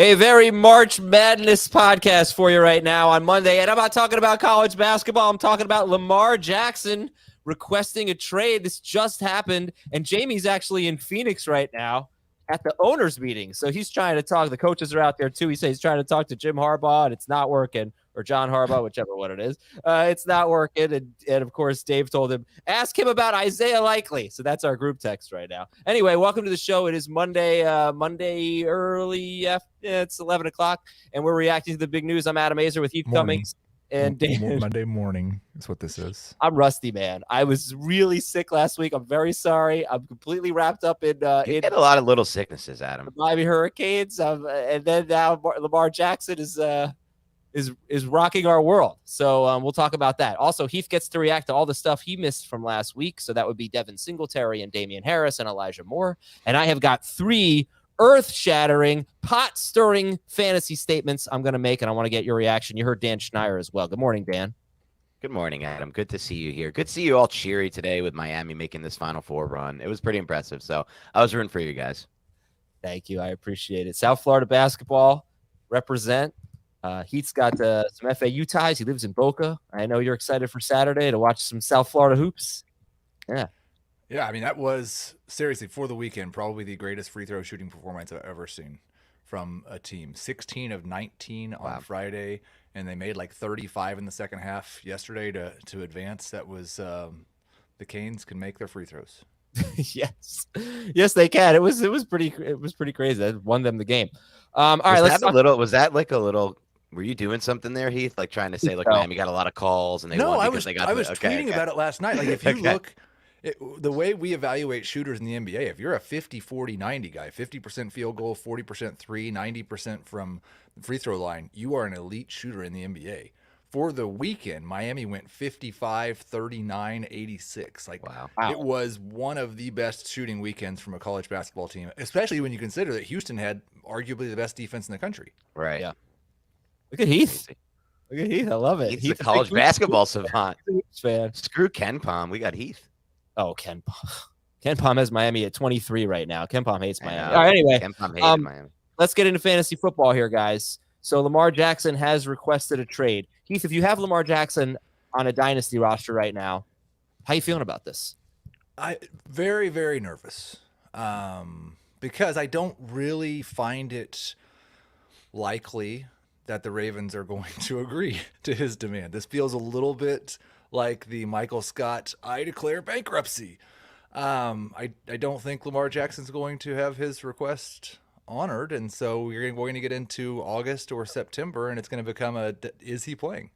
A very March Madness podcast for you right now on Monday. And I'm not talking about college basketball. I'm talking about Lamar Jackson requesting a trade. This just happened. And Jamie's actually in Phoenix right now at the owners meeting. So he's trying to talk. The coaches are out there too. He says he's trying to talk to Jim Harbaugh and it's not working. Or John Harbaugh, whichever one it is. It's not working. And of course, Dave told him, ask him about Isaiah Likely. So that's our group text right now. Anyway, welcome to the show. It is Monday early. It's 11 o'clock. And we're reacting to the big news. I'm Adam Azer with Heath Cummings. And Dan. Monday morning is what this is. I'm rusty, man. I was really sick last week. I'm very sorry. I'm completely wrapped up in you get a lot of little sicknesses, Adam. The Miami Hurricanes. And then now Lamar Jackson is rocking our world. So we'll talk about that. Also, Heath gets to react to all the stuff he missed from last week. So that would be Devin Singletary and Damien Harris and Elijah Moore. And I have got 3 earth-shattering, pot-stirring fantasy statements I'm going to make, and I want to get your reaction. You heard Dan Schneier as well. Good morning, Dan. Good morning, Adam. Good to see you here. Good to see you all cheery today with Miami making this Final Four run. It was pretty impressive, so I was rooting for you guys. Thank you. I appreciate it. South Florida basketball represent. Heath's got some FAU ties. He lives in Boca. I know you're excited for Saturday to watch some South Florida hoops. Yeah, I mean, that was, seriously, for the weekend, probably the greatest free throw shooting performance I've ever seen from a team. 16 of 19 on Friday, and they made like 35 in the second half yesterday to advance. That was the Canes can make their free throws. Yes, they can. It was pretty crazy. That won them the game. All right, was that like a little? Were you doing something there, Heath? Like trying to say, like, Miami got a lot of calls and they won because they got. I was tweeting about it last night. Like, if you look. The way we evaluate shooters in the NBA, if you're a 50, 40, 90 guy, 50% field goal, 40% three, 90% from the free throw line, you are an elite shooter in the NBA. For the weekend, Miami went 55, 39, 86. Like, wow. It was one of the best shooting weekends from a college basketball team, especially when you consider that Houston had arguably the best defense in the country. Right. Yeah. Look at Heath. Look at Heath. I love it. Heath's a college basketball savant. Fan. Screw Ken Pom. We got Heath. Oh, Ken Pom has Miami at 23 right now. Ken Pom hates Miami. All right, anyway, Ken Pom hated Miami. Let's get into fantasy football here, guys. So Lamar Jackson has requested a trade. Heath, if you have Lamar Jackson on a dynasty roster right now, how you feeling about this? Very, very nervous because I don't really find it likely that the Ravens are going to agree to his demand. This feels a little bit like the Michael Scott, I declare bankruptcy. I don't think Lamar Jackson's going to have his request honored, and so we're going to get into August or September, and it's going to become is he playing?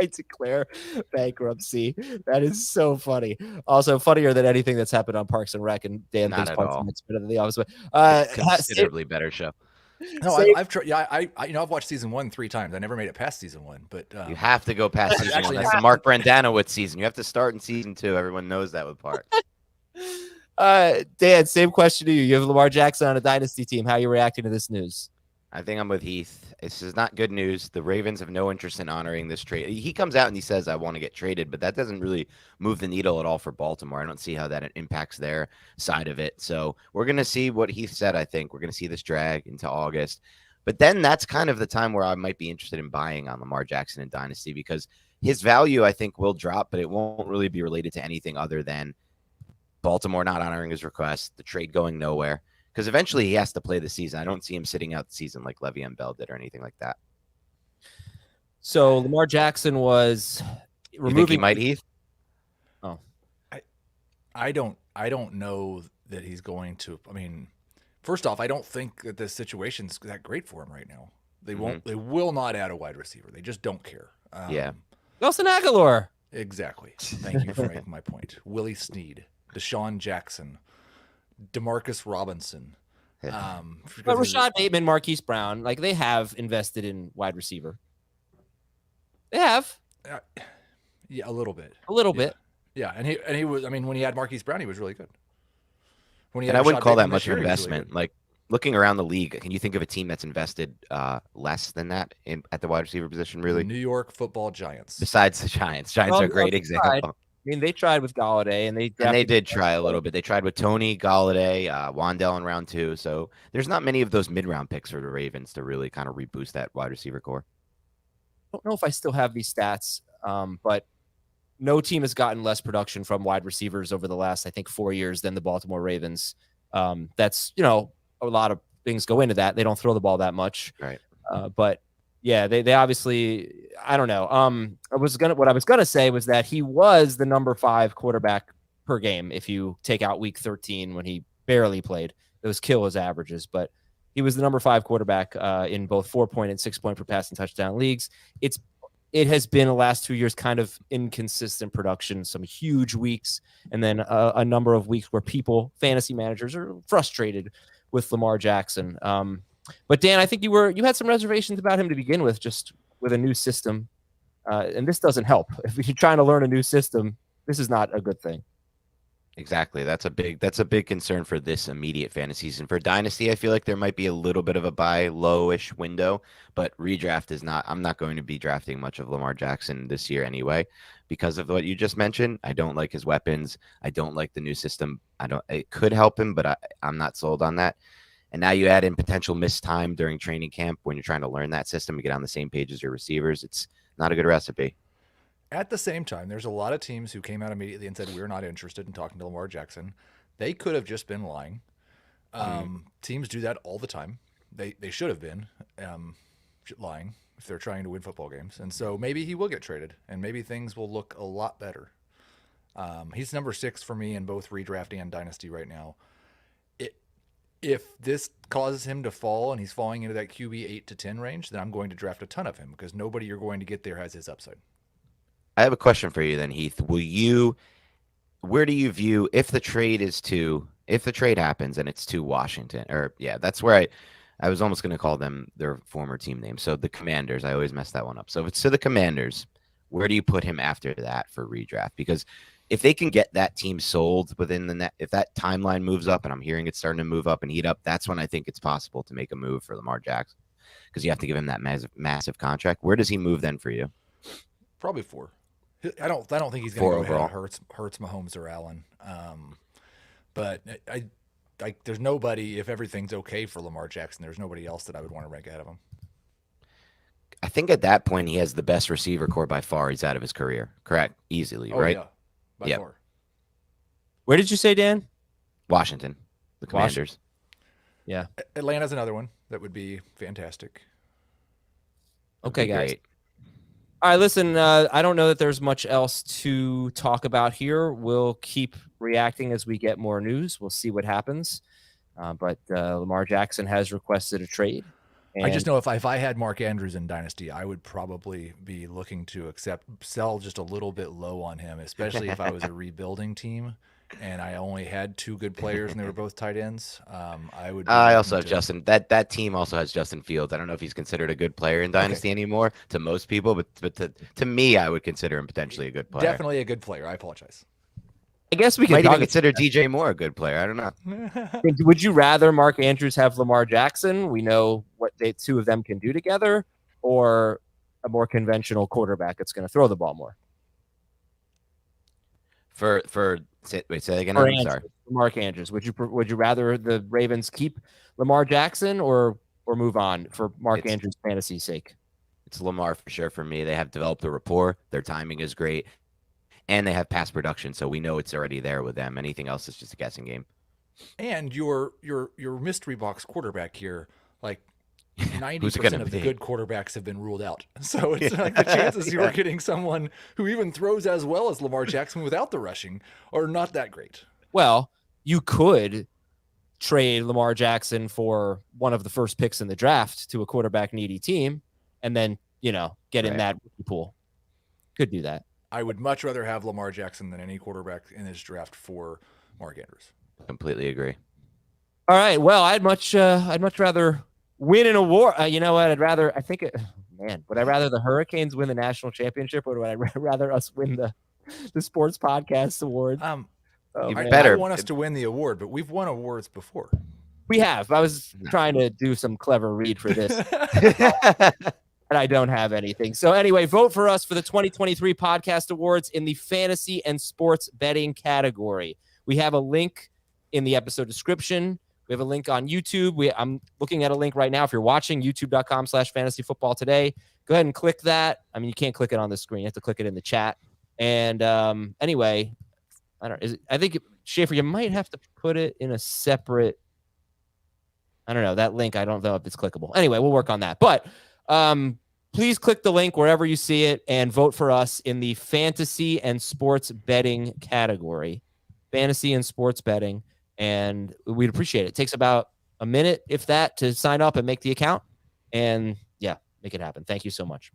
I declare bankruptcy. That is so funny. Also funnier than anything that's happened on Parks and Rec, and Dan thinks Parks and Rec's better than The Office. But considerably better show. No, I've tried. Yeah, I've watched season 1 3 times. I never made it past season 1, but you have to go past season 1. That's the Mark Brandanowitz season. You have to start in season 2. Everyone knows that with Park. Dan, same question to you. You have Lamar Jackson on a dynasty team. How are you reacting to this news? I think I'm with Heath. This is not good news. The Ravens have no interest in honoring this trade. He comes out and he says, I want to get traded, but that doesn't really move the needle at all for Baltimore. I don't see how that impacts their side of it. So we're going to see what Heath said, I think. We're going to see this drag into August. But then that's kind of the time where I might be interested in buying on Lamar Jackson in Dynasty because his value, I think, will drop, but it won't really be related to anything other than Baltimore not honoring his request, the trade going nowhere. Because eventually he has to play the season. I don't see him sitting out the season like Le'Veon Bell did or anything like that. So Lamar Jackson was removing. You think he might, Heath? Oh, I don't know that he's going to. I mean, first off, I don't think that the situation's that great for him right now. They won't. They will not add a wide receiver. They just don't care. Yeah. Nelson Aguilar. Exactly. Thank you for making my point. Willie Snead, Deshaun Jackson, Demarcus Robinson. But Rashad Bateman, Marquise Brown, like they have invested in wide receiver. They have. Yeah, a little bit. A little bit. Yeah, and he was. I mean, when he had Marquise Brown, he was really good. When he had I wouldn't call that much of an investment. Really like looking around the league, can you think of a team that's invested less than that at the wide receiver position? Really, New York Football Giants. Besides the Giants, are a great example. mean, they tried with Galladay, and they did try a little bit. They tried with Tony, Galladay, Wandell in round 2. So there's not many of those mid-round picks for the Ravens to really kind of reboost that wide receiver core. I don't know if I still have these stats, but no team has gotten less production from wide receivers over the last, I think, 4 years than the Baltimore Ravens. That's, a lot of things go into that. They don't throw the ball that much. Right. But yeah, they obviously, I don't know. What I was gonna say was that he was the number 5 quarterback per game. If you take out week 13 when he barely played, those kill his averages, but he was the number 5 quarterback in both 4-point and 6-point per passing touchdown leagues. It has been the last 2 years kind of inconsistent production, some huge weeks, and then a number of weeks where fantasy managers, are frustrated with Lamar Jackson. But Dan, I think you had some reservations about him to begin with, just with a new system, and this doesn't help. If you're trying to learn a new system, this is not a good thing. Exactly. That's a big concern for this immediate fantasy season. For Dynasty, I feel like there might be a little bit of a buy low-ish window, but redraft is not. I'm not going to be drafting much of Lamar Jackson this year anyway, because of what you just mentioned. I don't like his weapons. I don't like the new system. It could help him, but I'm not sold on that. And now you add in potential missed time during training camp when you're trying to learn that system and get on the same page as your receivers. It's not a good recipe. At the same time, there's a lot of teams who came out immediately and said, we're not interested in talking to Lamar Jackson. They could have just been lying. Teams do that all the time. They should have been lying if they're trying to win football games. And so maybe he will get traded, and maybe things will look a lot better. He's number 6 for me in both redraft and dynasty right now. If this causes him to fall and he's falling into that QB 8 to 10 range, then I'm going to draft a ton of him, because nobody you're going to get there has his upside. I have a question for you then, Heath. Where do you view if the trade happens and it's to Washington, that's where I was almost going to call them their former team name. So the Commanders, I always mess that one up. So if it's to the Commanders, where do you put him after that for redraft? Because if they can get that team sold within if that timeline moves up, and I'm hearing it's starting to move up and heat up, that's when I think it's possible to make a move for Lamar Jackson, because you have to give him that massive contract. Where does he move then for you? Probably 4. I don't think he's going to go ahead of Hurts, Mahomes, or Allen. But there's nobody, if everything's okay for Lamar Jackson, there's nobody else that I would want to rank ahead of him. I think at that point he has the best receiver core by far. He's out of his career. Correct. Easily, right? Yeah. By far. Where did you say, Dan? Washington. The Commanders. Yeah. Atlanta's another one that would be fantastic. Okay, guys. Great. All right, listen, I don't know that there's much else to talk about here. We'll keep reacting as we get more news. We'll see what happens. But Lamar Jackson has requested a trade. I just know if I had Mark Andrews in Dynasty, I would probably be looking to sell just a little bit low on him, especially if I was a rebuilding team and I only had 2 good players and they were both tight ends. I also have Justin. That team also has Justin Fields. I don't know if he's considered a good player in Dynasty anymore to most people, but to me, I would consider him potentially a good player. Definitely a good player. I apologize. I guess we can even consider DJ Moore a good player. I don't know. Would you rather Mark Andrews have Lamar Jackson? We know what the 2 of them can do together, or a more conventional quarterback that's going to throw the ball more? Say that again. I'm sorry. Mark Andrews. Would you rather the Ravens keep Lamar Jackson or move on for Mark Andrews' fantasy sake? It's Lamar for sure for me. They have developed a rapport. Their timing is great. And they have pass production, so we know it's already there with them. Anything else is just a guessing game. And your mystery box quarterback here, like 90% of the good quarterbacks have been ruled out. So it's like the chances you're getting someone who even throws as well as Lamar Jackson without the rushing are not that great. Well, you could trade Lamar Jackson for one of the first picks in the draft to a quarterback needy team, and then get in that pool. Could do that. I would much rather have Lamar Jackson than any quarterback in this draft for Mark Andrews. Completely agree. All right. Well, I'd much rather win an award. You know what? Would I rather the Hurricanes win the national championship, or would I rather us win the sports podcast award? I want us to win the award, but we've won awards before. We have. I was trying to do some clever read for this. And I don't have anything. So anyway, vote for us for the 2023 Podcast Awards in the fantasy and sports betting category. We have a link in the episode description. We have a link on YouTube. I'm looking at a link right now. If you're watching, youtube.com/fantasyfootballtoday. Go ahead and click that. I mean, you can't click it on the screen. You have to click it in the chat. And anyway, I think, Schaefer, you might have to put it in a separate, I don't know, that link. I don't know if it's clickable. Anyway, we'll work on that. But please click the link wherever you see it and vote for us in the fantasy and sports betting category. Fantasy and sports betting. And we'd appreciate it. It takes about a minute, if that, to sign up and make the account. And yeah, make it happen. Thank you so much.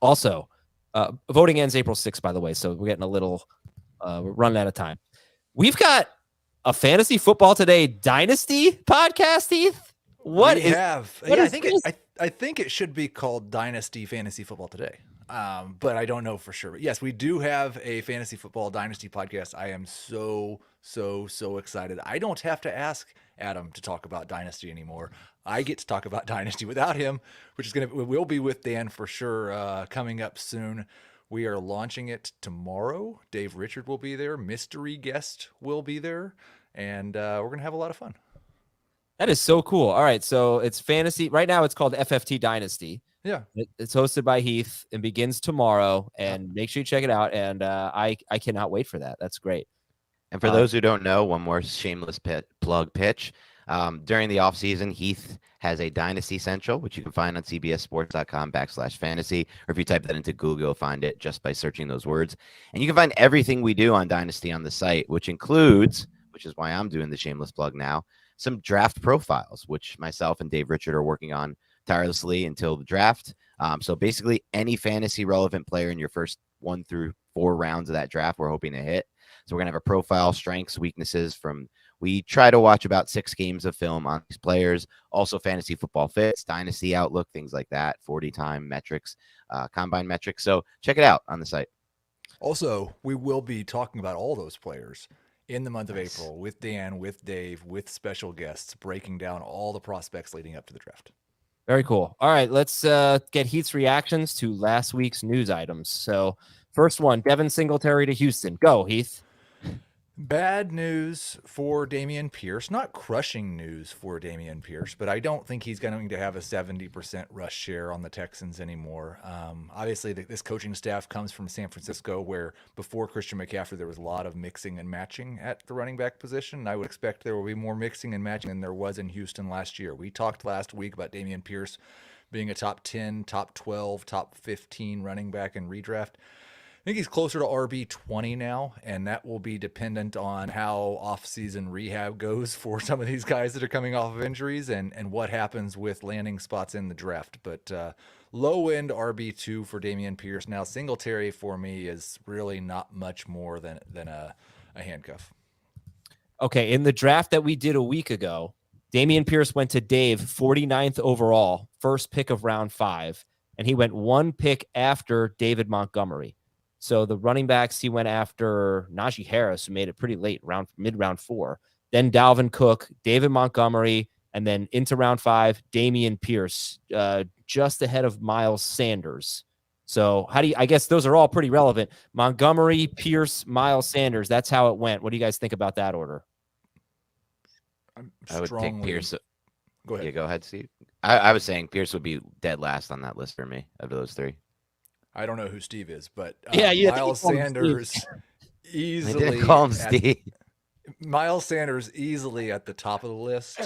Also, voting ends April 6th, by the way. So we're getting a little, we're running out of time. We've got a Fantasy Football Today Dynasty podcast, Heath. I think it should be called Dynasty Fantasy Football Today. But I don't know for sure. But yes, we do have a Fantasy Football Dynasty podcast. I am so excited. I don't have to ask Adam to talk about Dynasty anymore. I get to talk about Dynasty without him, which will be with Dan for sure, coming up soon. We are launching it tomorrow. Dave Richard will be there. Mystery guest will be there. And we're going to have a lot of fun. That is so cool. All right. So it's fantasy. Right now it's called FFT Dynasty. Yeah. It's hosted by Heath and begins tomorrow. And make sure you check it out. And I cannot wait for that. That's great. And for those who don't know, one more shameless plug pitch. During the offseason, Heath has a Dynasty Central, which you can find on cbssports.com/fantasy. Or if you type that into Google, you'll find it just by searching those words. And you can find everything we do on Dynasty on the site, which includes, which is why I'm doing the shameless plug now, some draft profiles, which myself and Dave Richard are working on tirelessly until the draft. So basically any fantasy relevant player in your first 1 through 4 rounds of that draft, we're hoping to hit. So we're going to have a profile, strengths, weaknesses we try to watch about 6 games of film on these players, also fantasy football fits, dynasty outlook, things like that, 40 time metrics, combine metrics. So check it out on the site. Also, we will be talking about all those players in the month of April with Dan, with Dave, with special guests, breaking down all the prospects leading up to the draft. Very cool. All right, let's get Heath's reactions to last week's news items. So first one, Devin Singletary to Houston. Go, Heath. Bad news for Damien Pierce. Not crushing news for Damien Pierce, but I don't think he's going to have a 70% rush share on the Texans anymore. Obviously, this coaching staff comes from San Francisco, where before Christian McCaffrey, there was a lot of mixing and matching at the running back position. I would expect there will be more mixing and matching than there was in Houston last year. We talked last week about Damien Pierce being a top 10, top 12, top 15 running back in redraft. I think he's closer to RB20 now, and that will be dependent on how off-season rehab goes for some of these guys that are coming off of injuries and what happens with landing spots in the draft. But low-end RB2 for Damien Pierce. Now, Singletary for me is really not much more than a handcuff. Okay, in the draft that we did a week ago, Damien Pierce went to Dave 49th overall, first pick of round 5, and he went 1 pick after David Montgomery. So the running backs, he went after Najee Harris, who made it pretty late, mid-round 4. Then Dalvin Cook, David Montgomery, and then into round 5, Damien Pierce, just ahead of Miles Sanders. So I guess those are all pretty relevant. Montgomery, Pierce, Miles Sanders, that's how it went. What do you guys think about that order? I would take Pierce. Go ahead. Yeah, go ahead, Steve. I was saying Pierce would be dead last on that list for me of those 3. I don't know who Steve is, but Miles Sanders easily. I didn't call him Steve. Miles Sanders easily at the top of the list.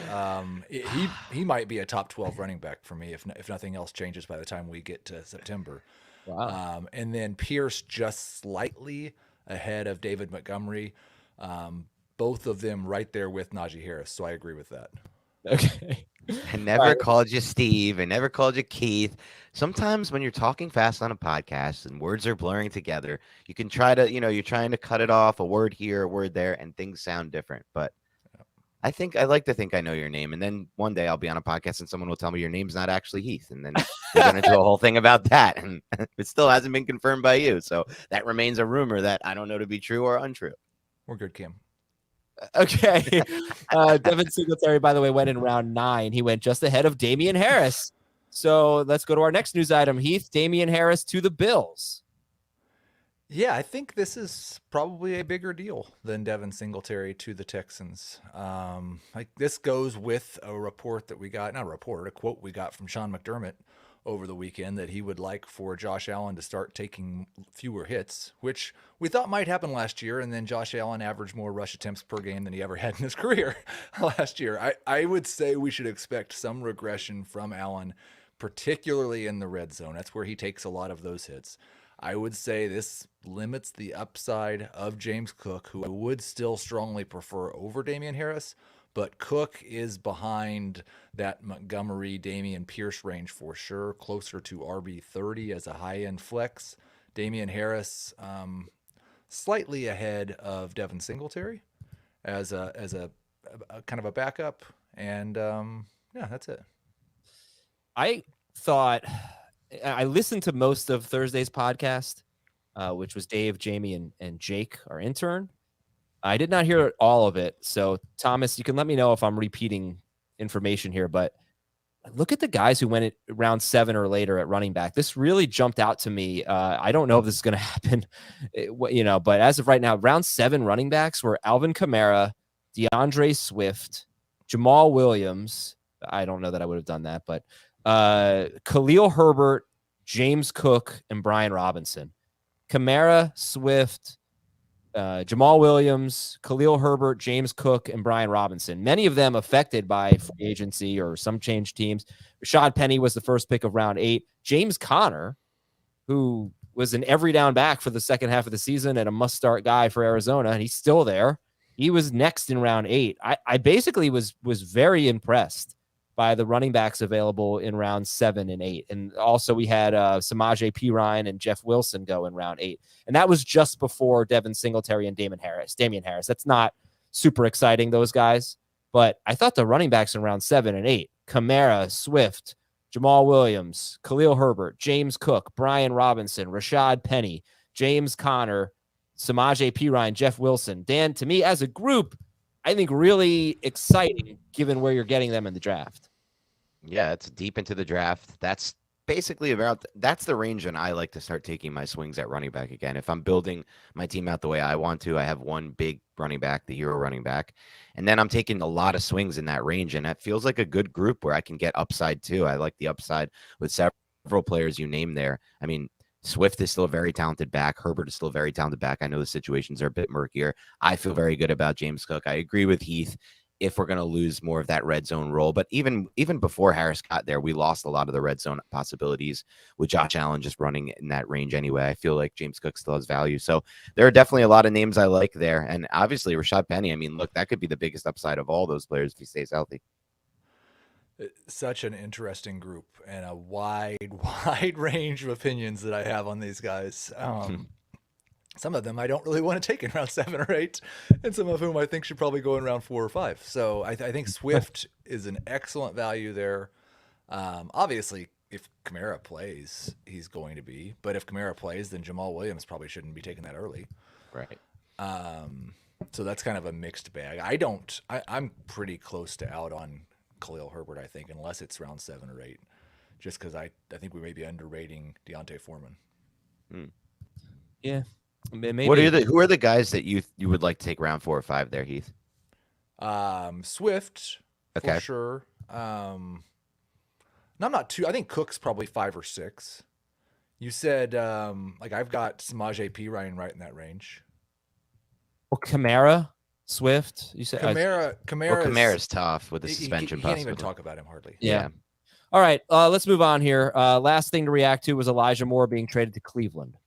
He might be a top 12 running back for me if nothing else changes by the time we get to September. Wow. And then Pierce just slightly ahead of David Montgomery. Both of them right there with Najee Harris. So I agree with that. Okay. I never called you Steve. I never called you Keith. Sometimes when you're talking fast on a podcast and words are blurring together, you can try to, you're trying to cut it off, a word here, a word there, and things sound different. But I like to think I know your name. And then one day I'll be on a podcast and someone will tell me your name's not actually Heath. And then we're going to do a whole thing about that. And it still hasn't been confirmed by you. So that remains a rumor that I don't know to be true or untrue. We're good, Kim. Okay. Devin Singletary, by the way, went in round 9. He went just ahead of Damien Harris. So let's go to our next news item. Heath, Damien Harris to the Bills. Yeah, I think this is probably a bigger deal than Devin Singletary to the Texans. This goes with a report that we got, not a report, a quote we got from Sean McDermott over the weekend that he would like for Josh Allen to start taking fewer hits, which we thought might happen last year. And then Josh Allen averaged more rush attempts per game than he ever had in his career last year. I would say we should expect some regression from Allen, particularly in the red zone. That's where he takes a lot of those hits. I would say this limits the upside of James Cook, who I would still strongly prefer over Damien Harris, but Cook is behind that Montgomery, Damian Pierce range for sure, closer to RB30 as a high-end flex. Damien Harris slightly ahead of Devin Singletary as a kind of a backup, and yeah, that's it. I thought I listened to most of Thursday's podcast, which was Dave, Jamie, and Jake, our intern. I did not hear all of it. So, Thomas, you can let me know if I'm repeating information here, but look at the guys who went at round 7 or later at running back. This really jumped out to me. I don't know if this is going to happen, but as of right now, round 7 running backs were Alvin Kamara, DeAndre Swift, Jamal Williams. I don't know that I would have done that, but Khalil Herbert, James Cook, and Brian Robinson. Kamara, Swift, Jamal Williams, Khalil Herbert, James Cook, and Brian Robinson. Many of them affected by free agency or some change teams. Rashad Penny was the first pick of round 8. James Conner, who was an every down back for the second half of the season and a must-start guy for Arizona, and he's still there. He was next in round 8. I basically was very impressed by the running backs available in round 7 and 8. And also we had Samaje Perine and Jeff Wilson go in round 8. And that was just before Devin Singletary and Damien Harris. That's not super exciting, those guys. But I thought the running backs in round 7 and 8, Kamara, Swift, Jamal Williams, Khalil Herbert, James Cook, Brian Robinson, Rashad Penny, James Conner, Samaje Perine, Jeff Wilson. Dan, to me as a group, I think really exciting given where you're getting them in the draft. Yeah, it's deep into the draft. That's basically that's the range, and I like to start taking my swings at running back again. If I'm building my team out the way I want to, I have one big running back, the hero running back, and then I'm taking a lot of swings in that range, and it feels like a good group where I can get upside too. I like the upside with several players you name there. I mean, Swift is still a very talented back. Herbert is still a very talented back. I know the situations are a bit murkier. I feel very good about James Cook. I agree with Heath if we're going to lose more of that red zone role. But even before Harris got there, we lost a lot of the red zone possibilities with Josh Allen just running in that range anyway. I feel like James Cook still has value. So there are definitely a lot of names I like there. And obviously Rashad Penny, I mean, look, that could be the biggest upside of all those players if he stays healthy. Such an interesting group and a wide range of opinions that I have on these guys. Some of them I don't really want to take in round 7 or 8, and some of whom I think should probably go in round 4 or 5. So I think Swift is an excellent value there. Obviously, if Kamara plays, he's going to be. But if Kamara plays, then Jamal Williams probably shouldn't be taken that early. Right. So that's kind of a mixed bag. I'm pretty close to out on Khalil Herbert, I think, unless it's round 7 or 8, just because I think we may be underrating Deontay Foreman. Yeah. Maybe. Who are the guys that you would like to take round 4 or 5 there, Heath? Swift, okay, for sure. No, I'm not too. I think Cook's probably 5 or 6. You said I've got Samaje Perine right in that range. Or Kamara, Swift. You said Kamara's tough with the suspension. He can't even talk about him hardly. Yeah. All right, let's move on here. Last thing to react to was Elijah Moore being traded to Cleveland.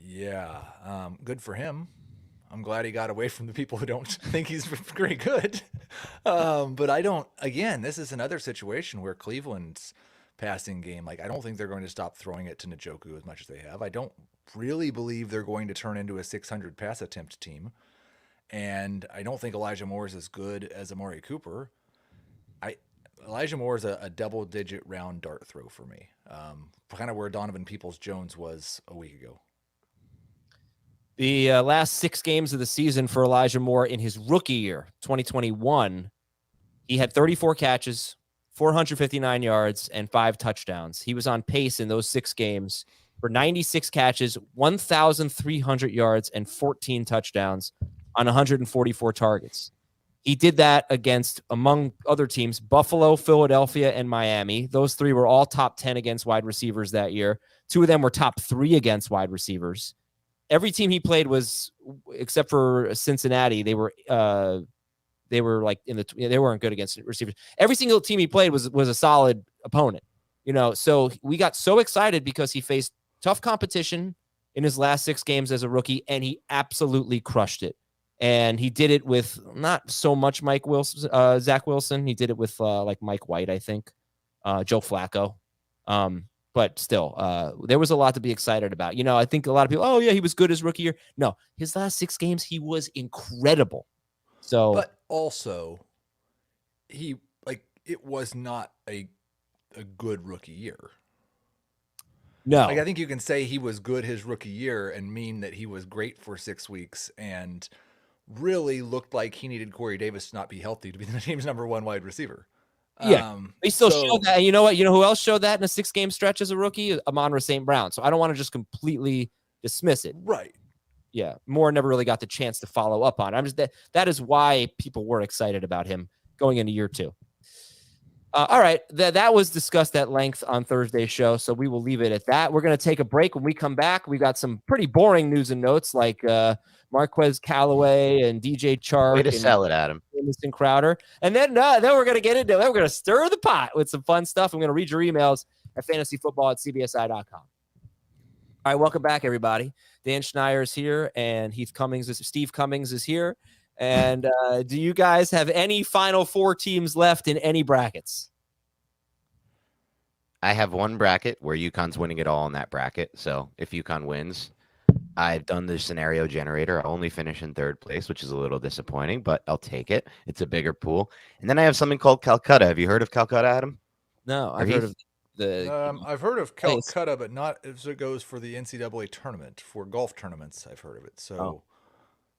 Yeah, good for him. I'm glad he got away from the people who don't think he's very good. But I don't, again, this is another situation where Cleveland's passing game, I don't think they're going to stop throwing it to Njoku as much as they have. I don't really believe they're going to turn into a 600 pass attempt team. And I don't think Elijah Moore is as good as Amari Cooper. Elijah Moore is a double-digit round dart throw for me, kind of where Donovan Peoples-Jones was a week ago. The last 6 games of the season for Elijah Moore in his rookie year, 2021, he had 34 catches, 459 yards, and 5 touchdowns. He was on pace in those 6 games for 96 catches, 1,300 yards, and 14 touchdowns on 144 targets. He did that against, among other teams, Buffalo, Philadelphia, and Miami. Those 3 were all top 10 against wide receivers that year. 2 of them were top 3 against wide receivers. Every team he played was, except for Cincinnati, they were like they weren't good against receivers. Every single team he played was a solid opponent, so we got so excited because he faced tough competition in his last 6 games as a rookie, and he absolutely crushed it. And he did it with not so much Zach Wilson. He did it with like Mike White, I think, Joe Flacco. But still, there was a lot to be excited about. I think a lot of people, oh yeah, he was good his rookie year. No, his last 6 games, he was incredible. So, but also, it was not a good rookie year. No, I think you can say he was good his rookie year and mean that he was great for 6 weeks and really looked like he needed Corey Davis to not be healthy to be the team's number 1 wide receiver. Yeah, he still showed that. And you know what? You know who else showed that in a 6-game stretch as a rookie? Amon-Ra St. Brown. So I don't want to just completely dismiss it. Right. Yeah, Moore never really got the chance to follow up on it. That is why people were excited about him going into year 2. All right, that was discussed at length on Thursday's show, so we will leave it at that. We're going to take a break. When we come back, we got some pretty boring news and notes like Marquez Callaway and DJ Chark. Way to sell it, Adam. Jamison Crowder. And then we're going to get into it. We're going to stir the pot with some fun stuff. I'm going to read your emails at fantasyfootball@cbsi.com. All right, welcome back, everybody. Dan Schneier is here, and Steve Cummings is here. And do you guys have any Final Four teams left in any brackets? I have one bracket where UConn's winning it all in that bracket. So if UConn wins, I've done the scenario generator. I'll only finish in 3rd place, which is a little disappointing, but I'll take it. It's a bigger pool. And then I have something called Calcutta. Have you heard of Calcutta, Adam? No, I've heard of the. I've heard of Calcutta, but not as it goes for the NCAA tournament. For golf tournaments, I've heard of it. So,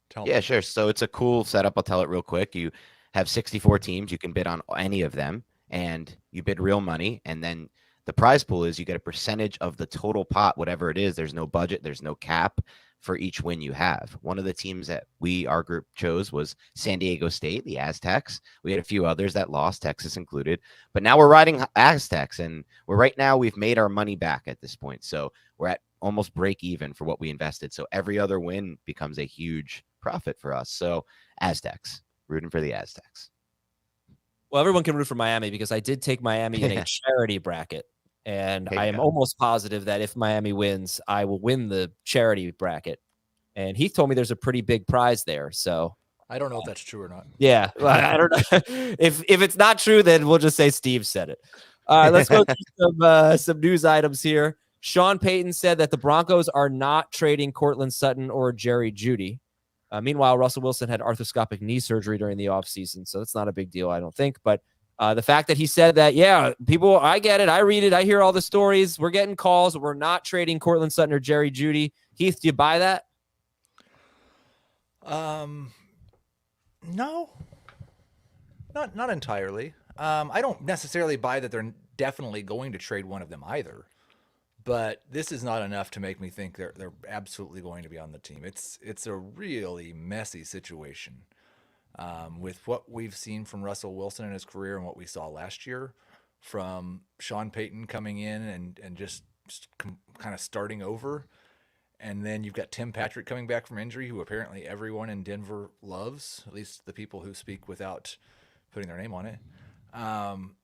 tell me. Yeah, sure. So it's a cool setup. I'll tell it real quick. You have 64 teams. You can bid on any of them, and you bid real money. And then the prize pool is you get a percentage of the total pot, whatever it is. There's no budget. There's no cap for each win you have. One of the teams that our group chose was San Diego State, the Aztecs. We had a few others that lost, Texas included. But now we're riding Aztecs, and we've made our money back at this point. So we're at almost break even for what we invested. So every other win becomes a huge profit for us. So Aztecs, rooting for the Aztecs. Well, everyone can root for Miami because I did take Miami in a charity bracket. And I am almost positive that if Miami wins, I will win the charity bracket. And Heath told me there's a pretty big prize there. So I don't know if that's true or not. Yeah, I don't know. If it's not true, then we'll just say Steve said it. All right, let's go through some news items here. Sean Payton said that the Broncos are not trading Cortland Sutton or Jerry Jeudy. Meanwhile, Russell Wilson had arthroscopic knee surgery during the offseason, so that's not a big deal, I don't think. But the fact that he said that, yeah, people, I get it. I read it. I hear all the stories. We're getting calls. We're not trading Cortland Sutton or Jerry Jeudy. Heath, do you buy that? No, not entirely. I don't necessarily buy that they're definitely going to trade one of them either. But this is not enough to make me think they're absolutely going to be on the team. It's a really messy situation. With what we've seen from Russell Wilson in his career and what we saw last year from Sean Payton coming in and just kind of starting over. And then you've got Tim Patrick coming back from injury, who apparently everyone in Denver loves, at least the people who speak without putting their name on it.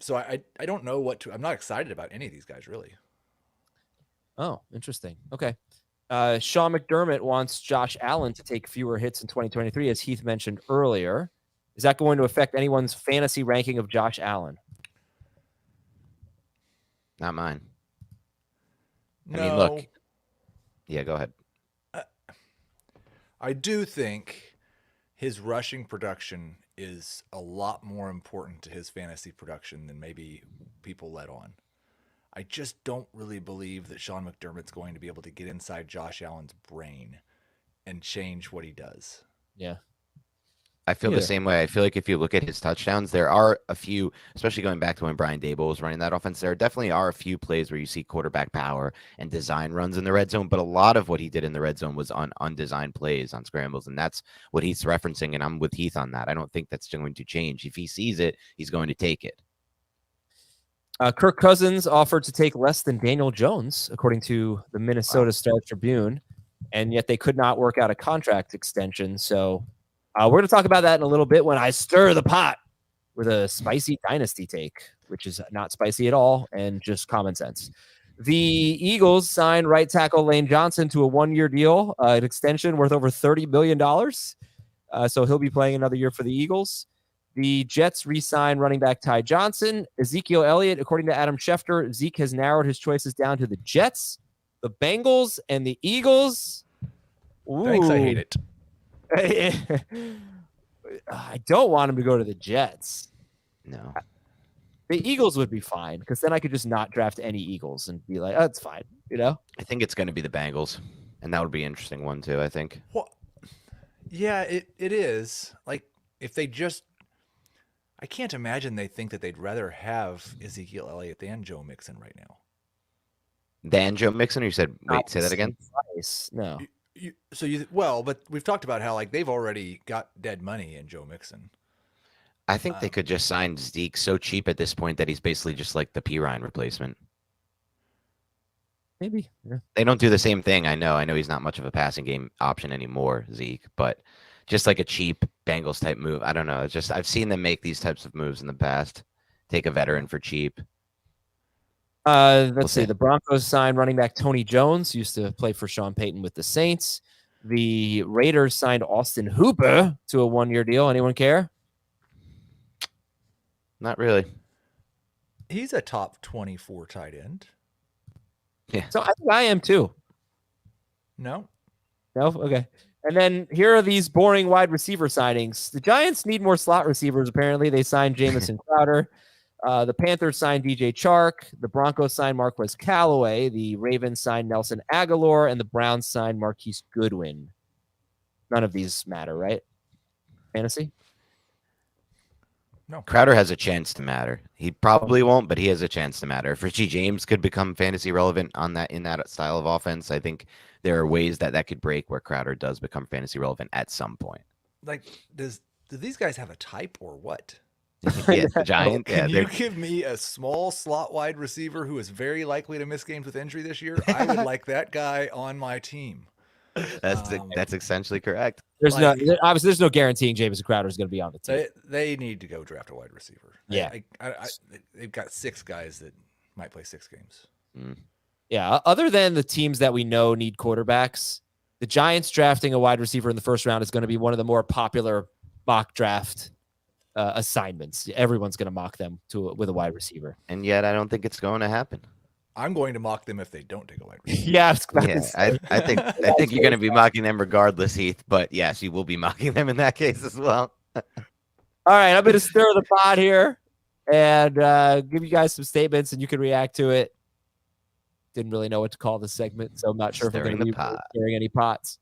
So I don't know I'm not excited about any of these guys, really. Oh, interesting. Okay. Sean McDermott wants Josh Allen to take fewer hits in 2023, as Heath mentioned earlier. Is that going to affect anyone's fantasy ranking of Josh Allen? Not mine. No. I mean, look. Yeah, go ahead. I do think his rushing production is a lot more important to his fantasy production than maybe people let on. I just don't really believe that Sean McDermott's going to be able to get inside Josh Allen's brain and change what he does. Yeah. I feel the same way. I feel like if you look at his touchdowns, there are a few, especially going back to when Brian Dable was running that offense, there definitely are a few plays where you see quarterback power and design runs in the red zone, but a lot of what he did in the red zone was on undesigned plays, on scrambles, and that's what he's referencing, and I'm with Heath on that. I don't think that's going to change. If he sees it, he's going to take it. Kirk Cousins offered to take less than Daniel Jones, according to the Minnesota Star Tribune, and yet they could not work out a contract extension, so... we're going to talk about that in a little bit when I stir the pot with a spicy dynasty take, which is not spicy at all and just common sense. The Eagles signed right tackle Lane Johnson to a 1-year deal, an extension worth over $30 million. So he'll be playing another year for the Eagles. The Jets re-signed running back Ty Johnson. Ezekiel Elliott, according to Adam Schefter, Zeke has narrowed his choices down to the Jets, the Bengals, and the Eagles. Ooh. Thanks, I hate it. I don't want him to go to the Jets. No. The Eagles would be fine because then I could just not draft any Eagles and be like, oh, it's fine, you know? I think it's going to be the Bengals, and that would be an interesting one too, I think. Well, yeah, it is. Like, if they just... I can't imagine they think that they'd rather have Ezekiel Elliott than Joe Mixon right now. Dan Joe Mixon, or you said, wait, say that again? Price. No. But we've talked about how like they've already got dead money in Joe Mixon. I think they could just sign Zeke so cheap at this point that he's basically just like the P. Ryan replacement. Maybe. Yeah. They don't do the same thing. I know he's not much of a passing game option anymore, Zeke, but just like a cheap Bengals type move. I don't know. It's just I've seen them make these types of moves in the past. Take a veteran for cheap. Let's see. The Broncos signed running back Tony Jones, used to play for Sean Payton with the Saints. The Raiders signed Austin Hooper to a 1-year deal. Anyone care? Not really. He's a top 24 tight end. Yeah. So I think I am too. No? Okay. And then here are these boring wide receiver signings. The Giants need more slot receivers, apparently. They signed Jamison Crowder. The Panthers signed DJ Chark. The Broncos signed Marquez Callaway. The Ravens signed Nelson Aguilar. And the Browns signed Marquise Goodwin. None of these matter, right? Fantasy? No. Crowder has a chance to matter. He probably won't, but he has a chance to matter. If Richie James could become fantasy relevant in that style of offense, I think there are ways that could break where Crowder does become fantasy relevant at some point. Like, do these guys have a type or what? Yeah, the Giant. Can you give me a small slot wide receiver who is very likely to miss games with injury this year? I would like that guy on my team. That's essentially correct. There's no guaranteeing Jamison Crowder is going to be on the team. They need to go draft a wide receiver. Yeah. They've got 6 guys that might play 6 games. Mm. Yeah. Other than the teams that we know need quarterbacks, the Giants drafting a wide receiver in the first round is going to be one of the more popular mock draft assignments. Everyone's going to mock them with a wide receiver. And yet I don't think it's going to happen. I'm going to mock them if they don't take a wide receiver. I think you're going to be mocking them regardless, Heath. But yes, you will be mocking them in that case as well. All right, I'm going to stir the pot here and give you guys some statements, and you can react to it. Didn't really know what to call this segment, so I'm not sure if I'm going to be stirring any pots.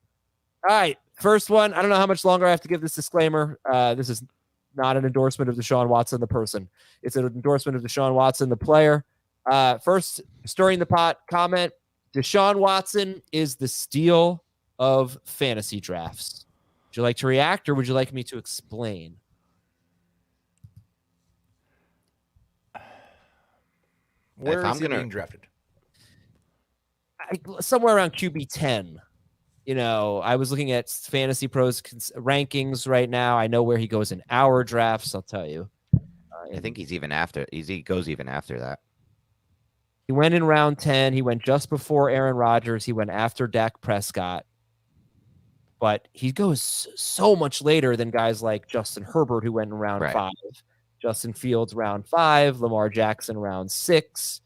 All right, first one. I don't know how much longer I have to give this disclaimer. This is not an endorsement of Deshaun Watson, the person. It's an endorsement of Deshaun Watson, the player. First, stirring the pot comment. Deshaun Watson is the steal of fantasy drafts. Would you like to react, or would you like me to explain? Where is he being drafted? Somewhere around QB 10. You know, I was looking at Fantasy Pros rankings right now. I know where he goes in our drafts. I'll tell you. I think he goes even after that. He went in round 10. He went just before Aaron Rodgers. He went after Dak Prescott. But he goes so much later than guys like Justin Herbert, who went in round 5. Justin Fields, round 5. Lamar Jackson, round 6.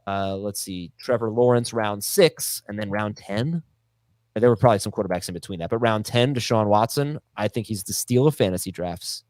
Let's see. Trevor Lawrence, round 6. And then round 10. And there were probably some quarterbacks in between that. But round 10, Deshaun Watson, I think he's the steal of fantasy drafts.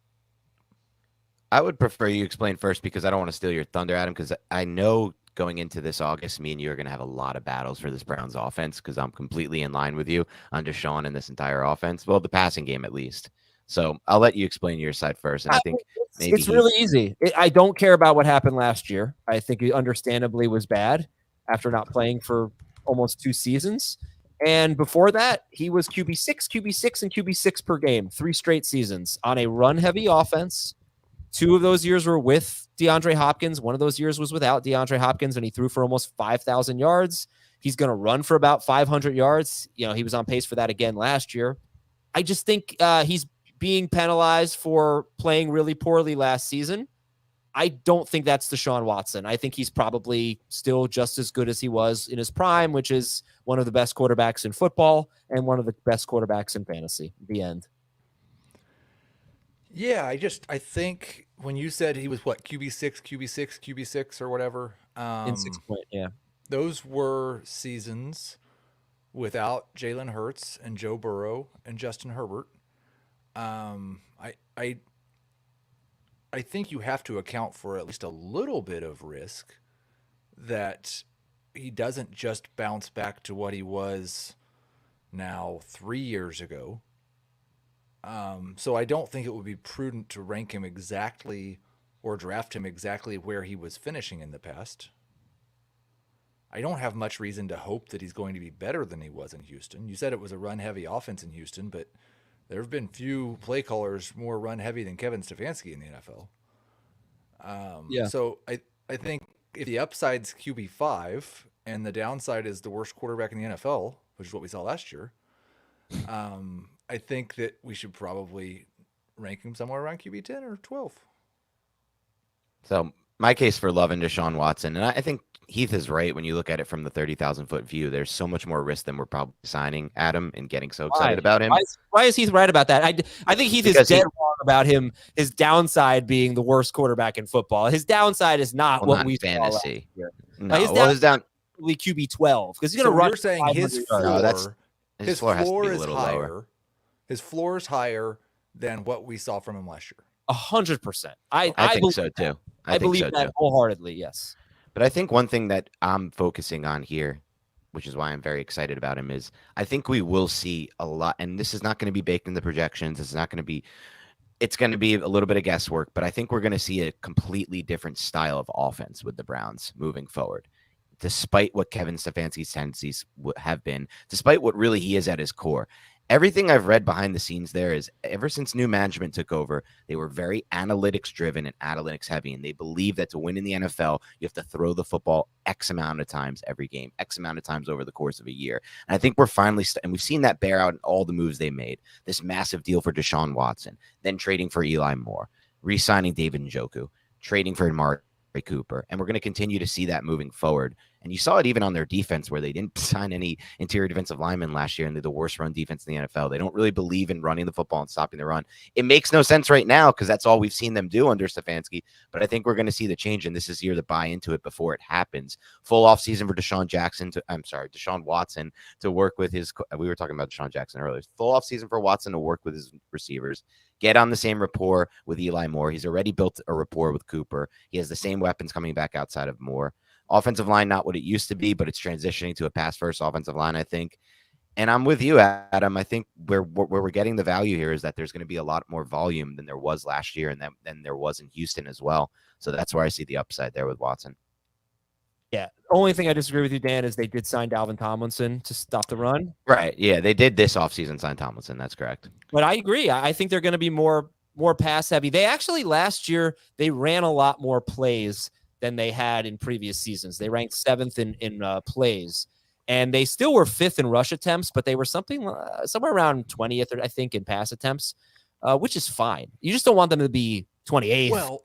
I would prefer you explain first because I don't want to steal your thunder, Adam, because I know going into this August, me and you are going to have a lot of battles for this Browns offense because I'm completely in line with you on Deshaun and this entire offense. Well, the passing game, at least. So I'll let you explain your side first. And I think maybe it's really easy. I don't care about what happened last year. I think he understandably was bad after not playing for almost 2 seasons. And before that, he was QB6, and QB6 per game, 3 straight seasons on a run-heavy offense. 2 of those years were with DeAndre Hopkins. 1 of those years was without DeAndre Hopkins, and he threw for almost 5,000 yards. He's going to run for about 500 yards. You know, he was on pace for that again last year. I just think he's being penalized for playing really poorly last season. I don't think that's Deshaun Watson. I think he's probably still just as good as he was in his prime, which is one of the best quarterbacks in football and one of the best quarterbacks in fantasy. The end. Yeah, I think when you said he was what, QB6 or whatever, In 6 point, yeah. those were seasons without Jalen Hurts and Joe Burrow and Justin Herbert. I think you have to account for at least a little bit of risk that he doesn't just bounce back to what he was now 3 years ago. So I don't think it would be prudent to rank him exactly or draft him exactly where he was finishing in the past. I don't have much reason to hope that he's going to be better than he was in Houston. You said it was a run-heavy offense in Houston, but there have been few play callers more run-heavy than Kevin Stefanski in the NFL. So I think if the upside's QB5 and the downside is the worst quarterback in the NFL, which is what we saw last year, I think that we should probably rank him somewhere around QB 10 or 12. So my case for loving Deshaun Watson, and I think Heath is right when you look at it from the 30,000-foot view. There's so much more risk than we're probably signing Adam and getting so excited about him. Why is Heath right about that? I think Heath is dead wrong about him. His downside being the worst quarterback in football. His downside is not what we fantasy. Saw no, his down QB 12 because he's going to run. You're saying his floor has to be a little lower. His floor is higher than what we saw from him last year. 100%. I think so too. I believe that wholeheartedly. Yes. But I think one thing that I'm focusing on here, which is why I'm very excited about him, is I think we will see a lot, and this is not going to be baked in the projections. It's going to be a little bit of guesswork, but I think we're going to see a completely different style of offense with the Browns moving forward. Despite what Kevin Stefanski's tendencies have been, despite what really he is at his core. Everything I've read behind the scenes there is ever since new management took over, they were very analytics driven and analytics heavy. And they believe that to win in the NFL, you have to throw the football X amount of times every game, X amount of times over the course of a year. And I think we're finally, and we've seen that bear out in all the moves they made. This massive deal for Deshaun Watson, then trading for Eli Moore, re-signing David Njoku, trading for Amari Cooper. And we're going to continue to see that moving forward. And you saw it even on their defense where they didn't sign any interior defensive linemen last year and they're the worst run defense in the NFL. They don't really believe in running the football and stopping the run. It makes no sense right now because that's all we've seen them do under Stefanski. But I think we're going to see the change, and this is year to buy into it before it happens. Full offseason for Deshaun Watson to work with his – we were talking about Deshaun Jackson earlier. Full offseason for Watson to work with his receivers, get on the same rapport with Eli Moore. He's already built a rapport with Cooper. He has the same weapons coming back outside of Moore. Offensive line, not what it used to be, but it's transitioning to a pass-first offensive line, I think. And I'm with you, Adam. I think where we're getting the value here is that there's going to be a lot more volume than there was last year and than there was in Houston as well. So that's where I see the upside there with Watson. Yeah. Only thing I disagree with you, Dan, is they did sign Dalvin Tomlinson to stop the run. Right. Yeah, they did this offseason sign Tomlinson. That's correct. But I agree. I think they're going to be more pass-heavy. They actually, last year, they ran a lot more plays than they had in previous seasons. They ranked 7th in plays, and they still were 5th in rush attempts, but they were somewhere around 20th, I think, in pass attempts, which is fine. You just don't want them to be 28th. Well,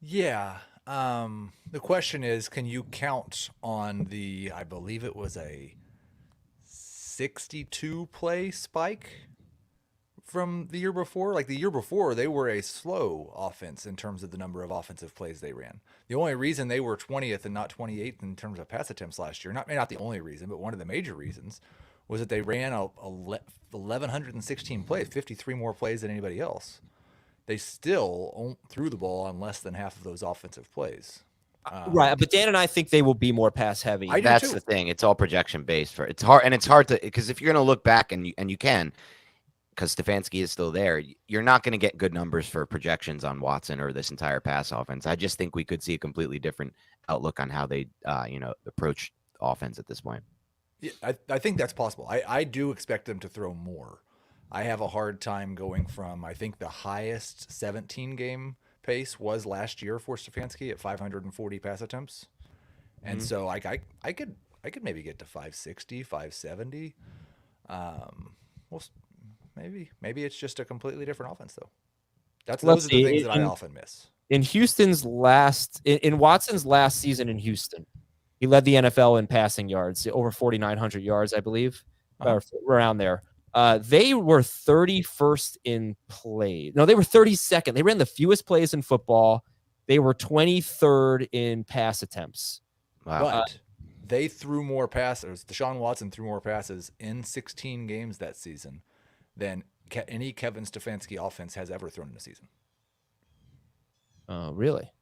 yeah. The question is, can you count on I believe it was a 62 play spike from the year before? Like the year before, they were a slow offense in terms of the number of offensive plays they ran. The only reason they were 20th and not 28th in terms of pass attempts last year, not the only reason, but one of the major reasons, was that they ran 1,116 plays, 53 more plays than anybody else. They still threw the ball on less than half of those offensive plays. Right, but Dan and I think they will be more pass heavy. That's the thing. It's all projection based. It's hard to, because if you're going to look back and you can, because Stefanski is still there, you're not going to get good numbers for projections on Watson or this entire pass offense. I just think we could see a completely different outlook on how they, approach offense at this point. Yeah, I think that's possible. I do expect them to throw more. I have a hard time going from, I think the highest 17 game pace was last year for Stefanski at 540 pass attempts. And so I could maybe get to 560, 570. Well, maybe it's just a completely different offense though. Those are the things that I often miss. In Watson's last season in Houston, he led the NFL in passing yards, over 4,900 yards, I believe, or around there. They were 31st in plays. No, they were 32nd. They ran the fewest plays in football. They were 23rd in pass attempts. Wow. But they threw more passes. Deshaun Watson threw more passes in 16 games that season than any Kevin Stefanski offense has ever thrown in a season. Oh, really?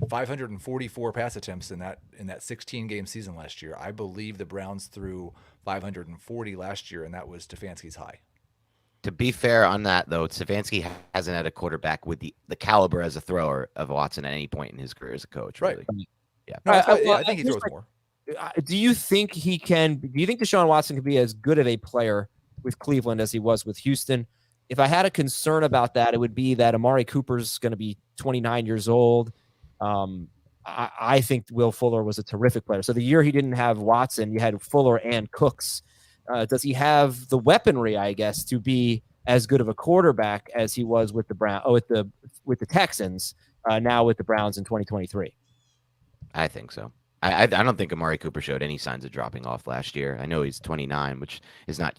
544 pass attempts in that 16 game season last year. I believe the Browns threw 540 last year, and that was Stefanski's high. To be fair on that, though, Stefanski hasn't had a quarterback with the caliber as a thrower of Watson at any point in his career as a coach. Really. Right. Yeah. No, I think he throws more. Do you think Deshaun Watson could be as good of a player with Cleveland as he was with Houston? If I had a concern about that, it would be that Amari Cooper's going to be 29 years old. I think Will Fuller was a terrific player. So the year he didn't have Watson, you had Fuller and Cooks. Does he have the weaponry, I guess, to be as good of a quarterback as he was with the with the Texans, now with the Browns in 2023? I think so. I don't think Amari Cooper showed any signs of dropping off last year. I know he's 29, which is not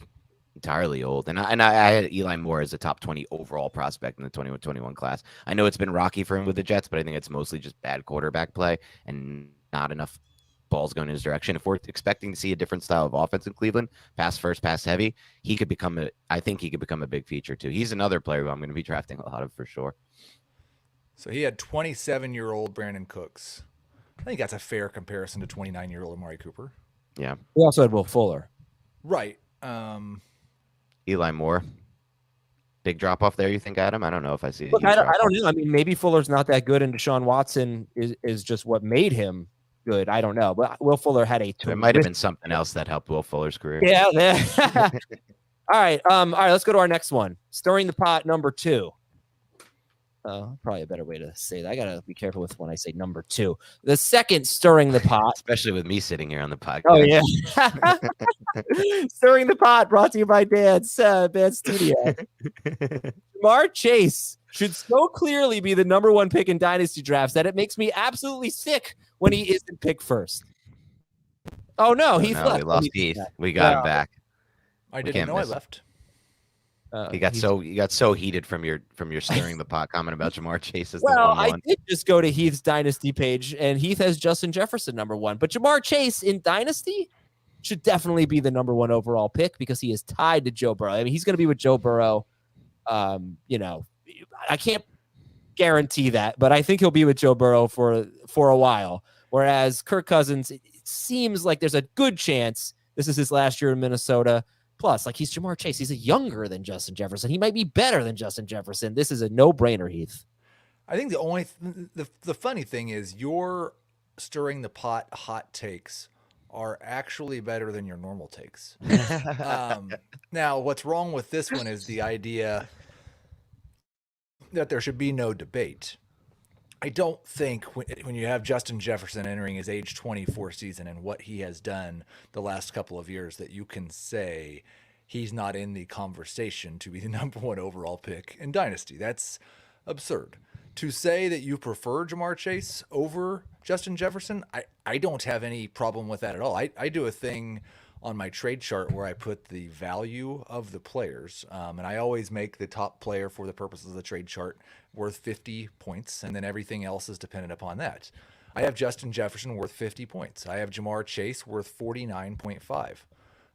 entirely old. And I had Eli Moore as a top 20 overall prospect in the 21 class. I know it's been rocky for him with the Jets, but I think it's mostly just bad quarterback play and not enough balls going in his direction. If we're expecting to see a different style of offense in Cleveland, pass first, pass heavy, I think he could become a big feature too. He's another player who I'm going to be drafting a lot of for sure. So he had 27-year-old Brandon Cooks. I think that's a fair comparison to 29-year-old Amari Cooper. Yeah. We also had Will Fuller. Right. Eli Moore. Big drop off there, you think, Adam? I don't know if I see it. Look, I don't know. I mean, maybe Fuller's not that good, and Deshaun Watson is just what made him good. I don't know. But Will Fuller had There might have been something else that helped Will Fuller's career. Yeah. All right. Let's go to our next one. Stirring the pot, number 2. Probably a better way to say that. I gotta be careful with when I say number 2. The second stirring the pot, especially with me sitting here on the podcast. Oh yeah, stirring the pot, brought to you by Dan's Studio. Ja'Marr Chase should so clearly be the number 1 pick in dynasty drafts that it makes me absolutely sick when he isn't picked first. Oh no, Heath left. We lost Heath. We got him back. I didn't know I left. You got so heated from your stirring the pot comment about Ja'Marr Chase as well, the 1-1. I did just go to Heath's dynasty page, and Heath has Justin Jefferson number 1. But Ja'Marr Chase in dynasty should definitely be the number 1 overall pick because he is tied to Joe Burrow. I mean, he's going to be with Joe Burrow. I can't guarantee that, but I think he'll be with Joe Burrow for a while. Whereas Kirk Cousins, it seems like there's a good chance this is his last year in Minnesota. Plus, like, he's Ja'Marr Chase. He's younger than Justin Jefferson. He might be better than Justin Jefferson. This is a no-brainer, Heath. I think the funny thing is your stirring the pot hot takes are actually better than your normal takes. Now, what's wrong with this one is the idea that there should be no debate. I don't think when you have Justin Jefferson entering his age 24 season and what he has done the last couple of years that you can say he's not in the conversation to be the number 1 overall pick in Dynasty. That's absurd. To say that you prefer Ja'Marr Chase over Justin Jefferson, I don't have any problem with that at all. I do a thing on my trade chart where I put the value of the players, and I always make the top player for the purposes of the trade chart worth 50 points, and then everything else is dependent upon that. I have Justin Jefferson worth 50 points. I have Ja'Marr Chase worth 49.5.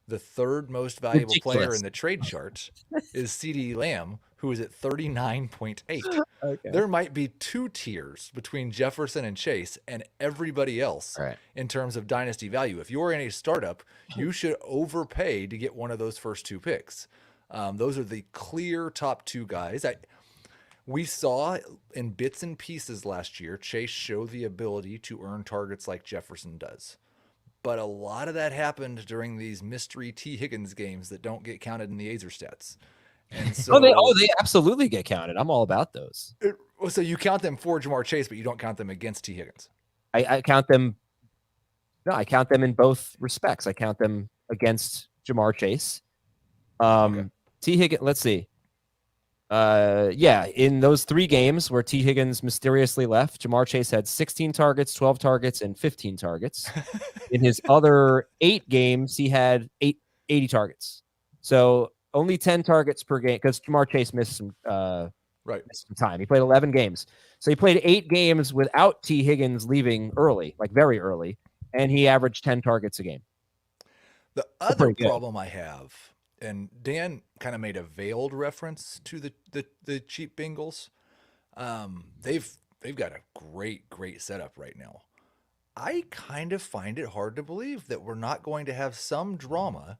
The third most valuable player in the trade chart is CeeDee Lamb, who is at 39.8. Okay. There might be 2 tiers between Jefferson and Chase and everybody else in terms of dynasty value. If you're in a startup, you should overpay to get one of those first 2 picks. Those are the clear top two guys. We saw in bits and pieces last year, Chase show the ability to earn targets like Jefferson does. But a lot of that happened during these mystery T. Higgins games that don't get counted in the Azer stats. And so they absolutely get counted. I'm all about those. So you count them for Jamar Chase, but you don't count them against T. Higgins. I count them. No, I count them in both respects. I count them against Jamar Chase. Okay. T. Higgins, let's see. In those 3 games where T. Higgins mysteriously left, Jamar Chase had 16 targets, 12 targets, and 15 targets. In his other 8 games, he had 80 targets. So only 10 targets per game because Jamar Chase missed some time. He played 11 games. So he played 8 games without T. Higgins leaving early, like very early, and he averaged 10 targets a game. The other problem I have, and Dan kind of made a veiled reference to the cheap Bengals. They've got a great setup right now. I kind of find it hard to believe that we're not going to have some drama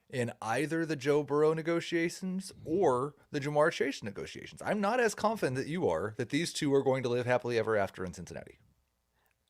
in either the Joe Burrow negotiations or the Jamar Chase negotiations. I'm not as confident that you are that these two are going to live happily ever after in Cincinnati.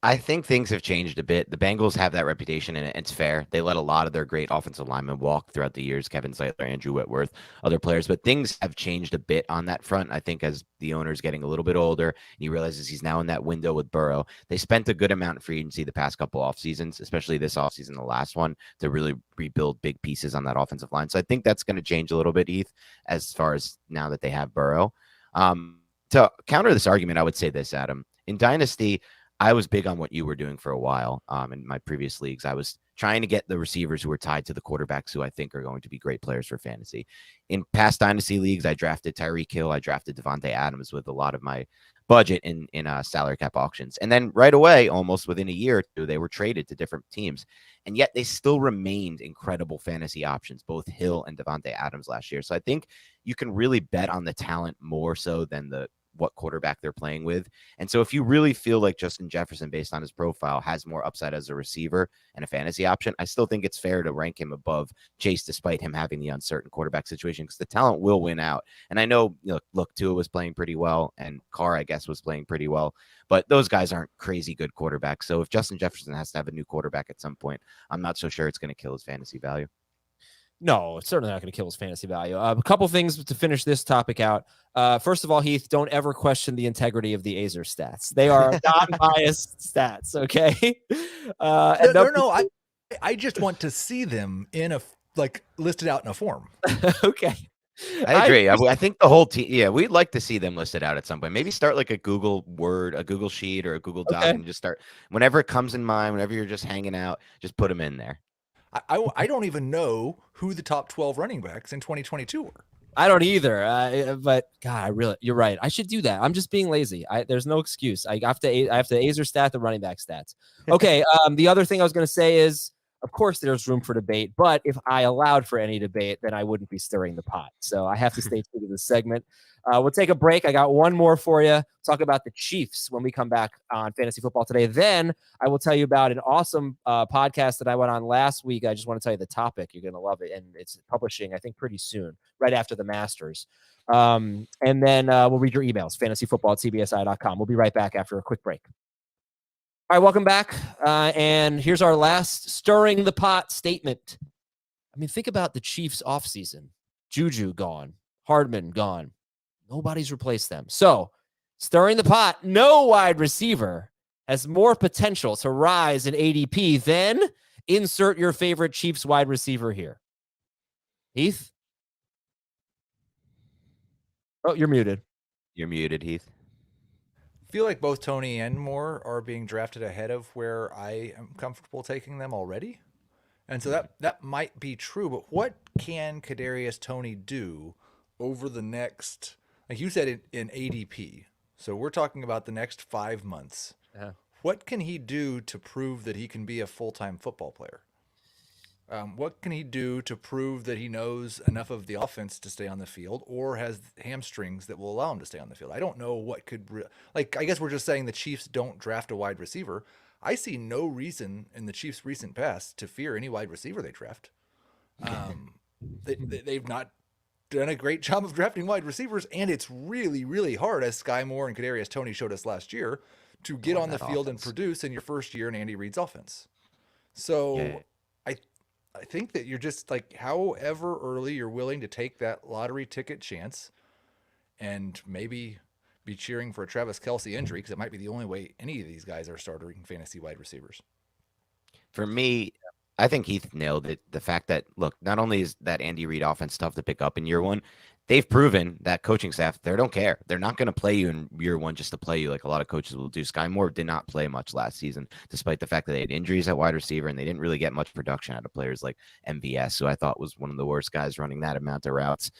I think things have changed a bit. The Bengals have that reputation, and it's fair. They let a lot of their great offensive linemen walk throughout the years, Kevin Zeitler, Andrew Whitworth, other players. But things have changed a bit on that front. I think as the owner's getting a little bit older, and he realizes he's now in that window with Burrow. They spent a good amount of free agency the past couple off seasons, especially this offseason, the last one, to really rebuild big pieces on that offensive line. So I think that's going to change a little bit, Heath, as far as now that they have Burrow. To counter this argument, I would say this, Adam. In Dynasty, I was big on what you were doing for a while in my previous leagues. I was trying to get the receivers who are tied to the quarterbacks who I think are going to be great players for fantasy. In past Dynasty leagues, I drafted Tyreek Hill. I drafted Devontae Adams with a lot of my budget in salary cap auctions. And then right away, almost within a year or two, they were traded to different teams. And yet they still remained incredible fantasy options, both Hill and Devontae Adams last year. So I think you can really bet on the talent more so than what quarterback they're playing with. And so if you really feel like Justin Jefferson, based on his profile, has more upside as a receiver and a fantasy option, I still think it's fair to rank him above Chase, despite him having the uncertain quarterback situation, because the talent will win out. And I know, look, Tua was playing pretty well, and Carr, I guess, was playing pretty well, but those guys aren't crazy good quarterbacks. So if Justin Jefferson has to have a new quarterback at some point, I'm not so sure it's going to kill his fantasy value. No, it's certainly not going to kill his fantasy value. A couple things to finish this topic out. First of all, Heath, don't ever question the integrity of the Azer stats. They are non-biased stats, okay? I just want to see them in listed out in a form. Okay. I agree. I think the whole team, we'd like to see them listed out at some point. Maybe start like a Google Word, a Google Sheet, or a Google Doc, and just start whenever it comes in mind, whenever you're just hanging out, just put them in there. I don't even know who the top 12 running backs in 2022 were. I don't either. But God, you're right. I should do that. I'm just being lazy. There's no excuse. I have to Azer stat the running back stats. Okay. The other thing I was going to say is, of course, there's room for debate, but if I allowed for any debate, then I wouldn't be stirring the pot. So I have to stay true to this segment. We'll take a break. I got one more for you. Talk about the Chiefs when we come back on Fantasy Football Today. Then I will tell you about an awesome podcast that I went on last week. I just want to tell you the topic. You're going to love it. And it's publishing, I think, pretty soon, right after the Masters. And then we'll read your emails, fantasyfootball@cbsi.com. We'll be right back after a quick break. All right, welcome back. And here's our last stirring the pot statement. I mean, think about the Chiefs offseason. Juju gone. Hardman gone. Nobody's replaced them. So, stirring the pot, no wide receiver has more potential to rise in ADP than insert your favorite Chiefs wide receiver here. Heath? Oh, you're muted. You're muted, Heath. I feel like both Tony and Moore are being drafted ahead of where I am comfortable taking them already. And so that might be true, but what can Kadarius Toney do over the next, like you said, in ADP? So we're talking about the next 5 months. Uh-huh. What can he do to prove that he can be a full-time football player? What can he do to prove that he knows enough of the offense to stay on the field, or has hamstrings that will allow him to stay on the field? I don't know what could I guess we're just saying the Chiefs don't draft a wide receiver. I see no reason in the Chiefs' recent past to fear any wide receiver they draft. They've not done a great job of drafting wide receivers, and it's really, really hard, as Sky Moore and Kadarius Toney showed us last year, to get on the field and produce in your first year in Andy Reid's offense. So I think that you're just like, however early you're willing to take that lottery ticket chance and maybe be cheering for a Travis Kelce injury, because it might be the only way any of these guys are starting fantasy wide receivers. For me, I think Heath nailed it. The fact that, look, not only is that Andy Reid offense tough to pick up in year one, they've proven that coaching staff, they don't care. They're not going to play you in year one just to play you like a lot of coaches will do. Sky Moore did not play much last season, despite the fact that they had injuries at wide receiver and they didn't really get much production out of players like MVS, who I thought was one of the worst guys running that amount of routes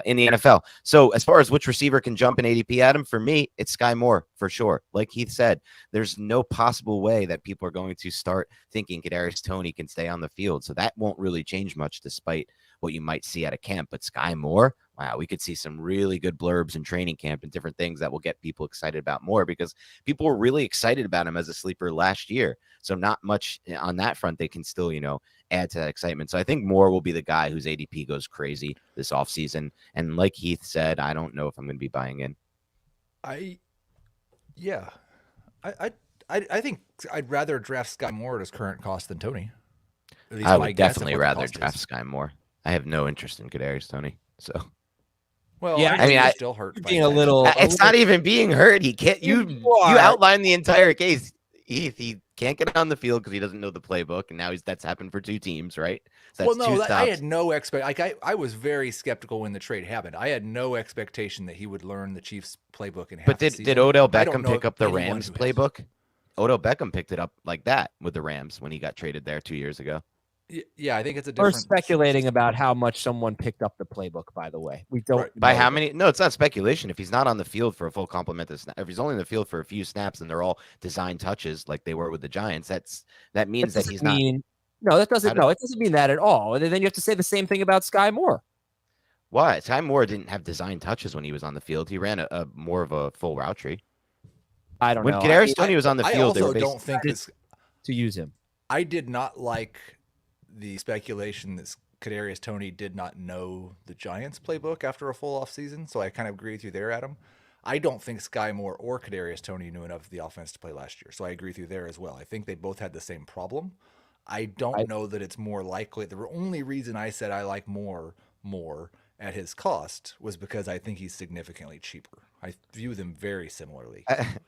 in the NFL. So as far as which receiver can jump in ADP, Adam, for me, it's Sky Moore for sure. Like Heath said, there's no possible way that people are going to start thinking Kadarius Toney can stay on the field. So that won't really change much despite what you might see at a camp. But Sky Moore, wow, we could see some really good blurbs in training camp and different things that will get people excited about more, because people were really excited about him as a sleeper last year. So not much on that front. They can still, add to that excitement. So I think Moore will be the guy whose ADP goes crazy this offseason. And like Heath said, I don't know if I'm going to be buying in. I think I'd rather draft Sky Moore at his current cost than Toney. I would definitely rather draft Sky Moore. I have no interest in Kadarius Toney. So, well, yeah, I mean, I still hurt. Being a little, it's not even being hurt. He can't. You outlined the entire case. He can't get on the field because he doesn't know the playbook, and now that's happened for two teams, right? So well, no, I had no I was very skeptical when the trade happened. I had no expectation that he would learn the Chiefs playbook in half. But did Odell Beckham pick up the Rams playbook? Odell Beckham picked it up like that with the Rams when he got traded there 2 years ago. Yeah, I think it's a different. We're speculating about how much someone picked up the playbook, by the way. We don't by how many. No, it's not speculation. If he's not on the field for a full complement of snaps, if he's only in the field for a few snaps and they're all design touches like they were with the Giants, that means that he's not. No, that doesn't. No, it doesn't mean that at all. And then you have to say the same thing about Sky Moore. Why? Sky Moore didn't have design touches when he was on the field. He ran a more of a full route tree. I don't know. When Kadarius Toney was on the field, I also don't think to use him. I did not like the speculation that Kadarius Toney did not know the Giants playbook after a full offseason, so I kind of agree with you there, Adam. I don't think Sky Moore or Kadarius Toney knew enough of the offense to play last year, so I agree with you there as well. I think they both had the same problem. I don't know that it's more likely. The only reason I said I like Moore at his cost was because I think he's significantly cheaper. I view them very similarly.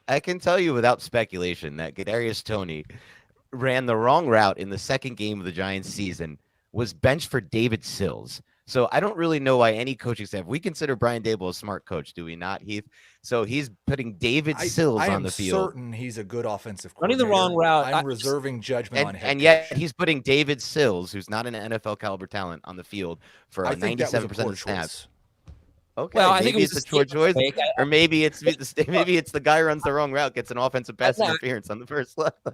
I can tell you without speculation that Kadarius Toney ran the wrong route in the second game of the Giants season, was benched for David Sills. So I don't really know why any coaching staff, we consider Brian Daboll a smart coach, do we not, Heath? So he's putting David Sills on the field. I'm certain he's a good offensive running coordinator. the wrong route. I'm reserving judgment on him. And yet he's putting David Sills, who's not an NFL caliber talent, on the field for 97% of the snaps. Okay, well, I think it was a poor choice, or maybe it's the guy who runs the wrong route, gets an offensive pass interference on the first left.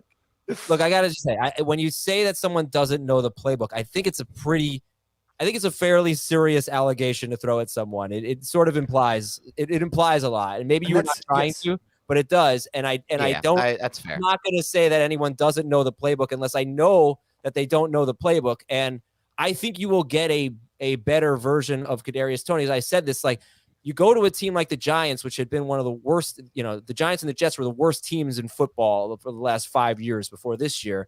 Look, I gotta just say, when you say that someone doesn't know the playbook, I think it's a fairly serious allegation to throw at someone. It sort of implies a lot, and maybe you're not trying to, but it does. And that's fair. I'm not going to say that anyone doesn't know the playbook unless I know that they don't know the playbook. And I think you will get a better version of Kadarius Toney. As I said this, like, you go to a team like the Giants, which had been one of the worst, the Giants and the Jets were the worst teams in football for the last 5 years before this year.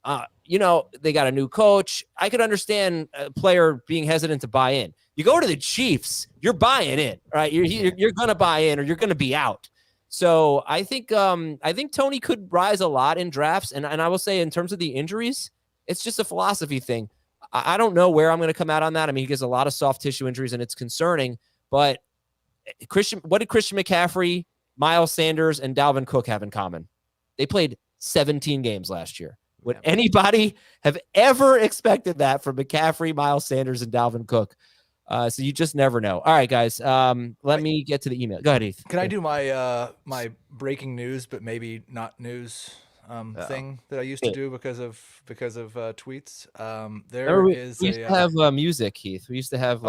They got a new coach. I could understand a player being hesitant to buy in. You go to the Chiefs, you're buying in, right? You're going to buy in or you're going to be out. So I think Toney could rise a lot in drafts. And I will say, in terms of the injuries, it's just a philosophy thing. I don't know where I'm going to come out on that. I mean, he gets a lot of soft tissue injuries and it's concerning, but what did Christian McCaffrey, Miles Sanders, and Dalvin Cook have in common? They played 17 games last year. Would anybody have ever expected that from McCaffrey, Miles Sanders, and Dalvin Cook? So you just never know. All right, guys. Let me get to the email. Go ahead, Heath. Can I do my my breaking news, but maybe not news thing that I used to do because of tweets? We used to have music, Heath. We used to have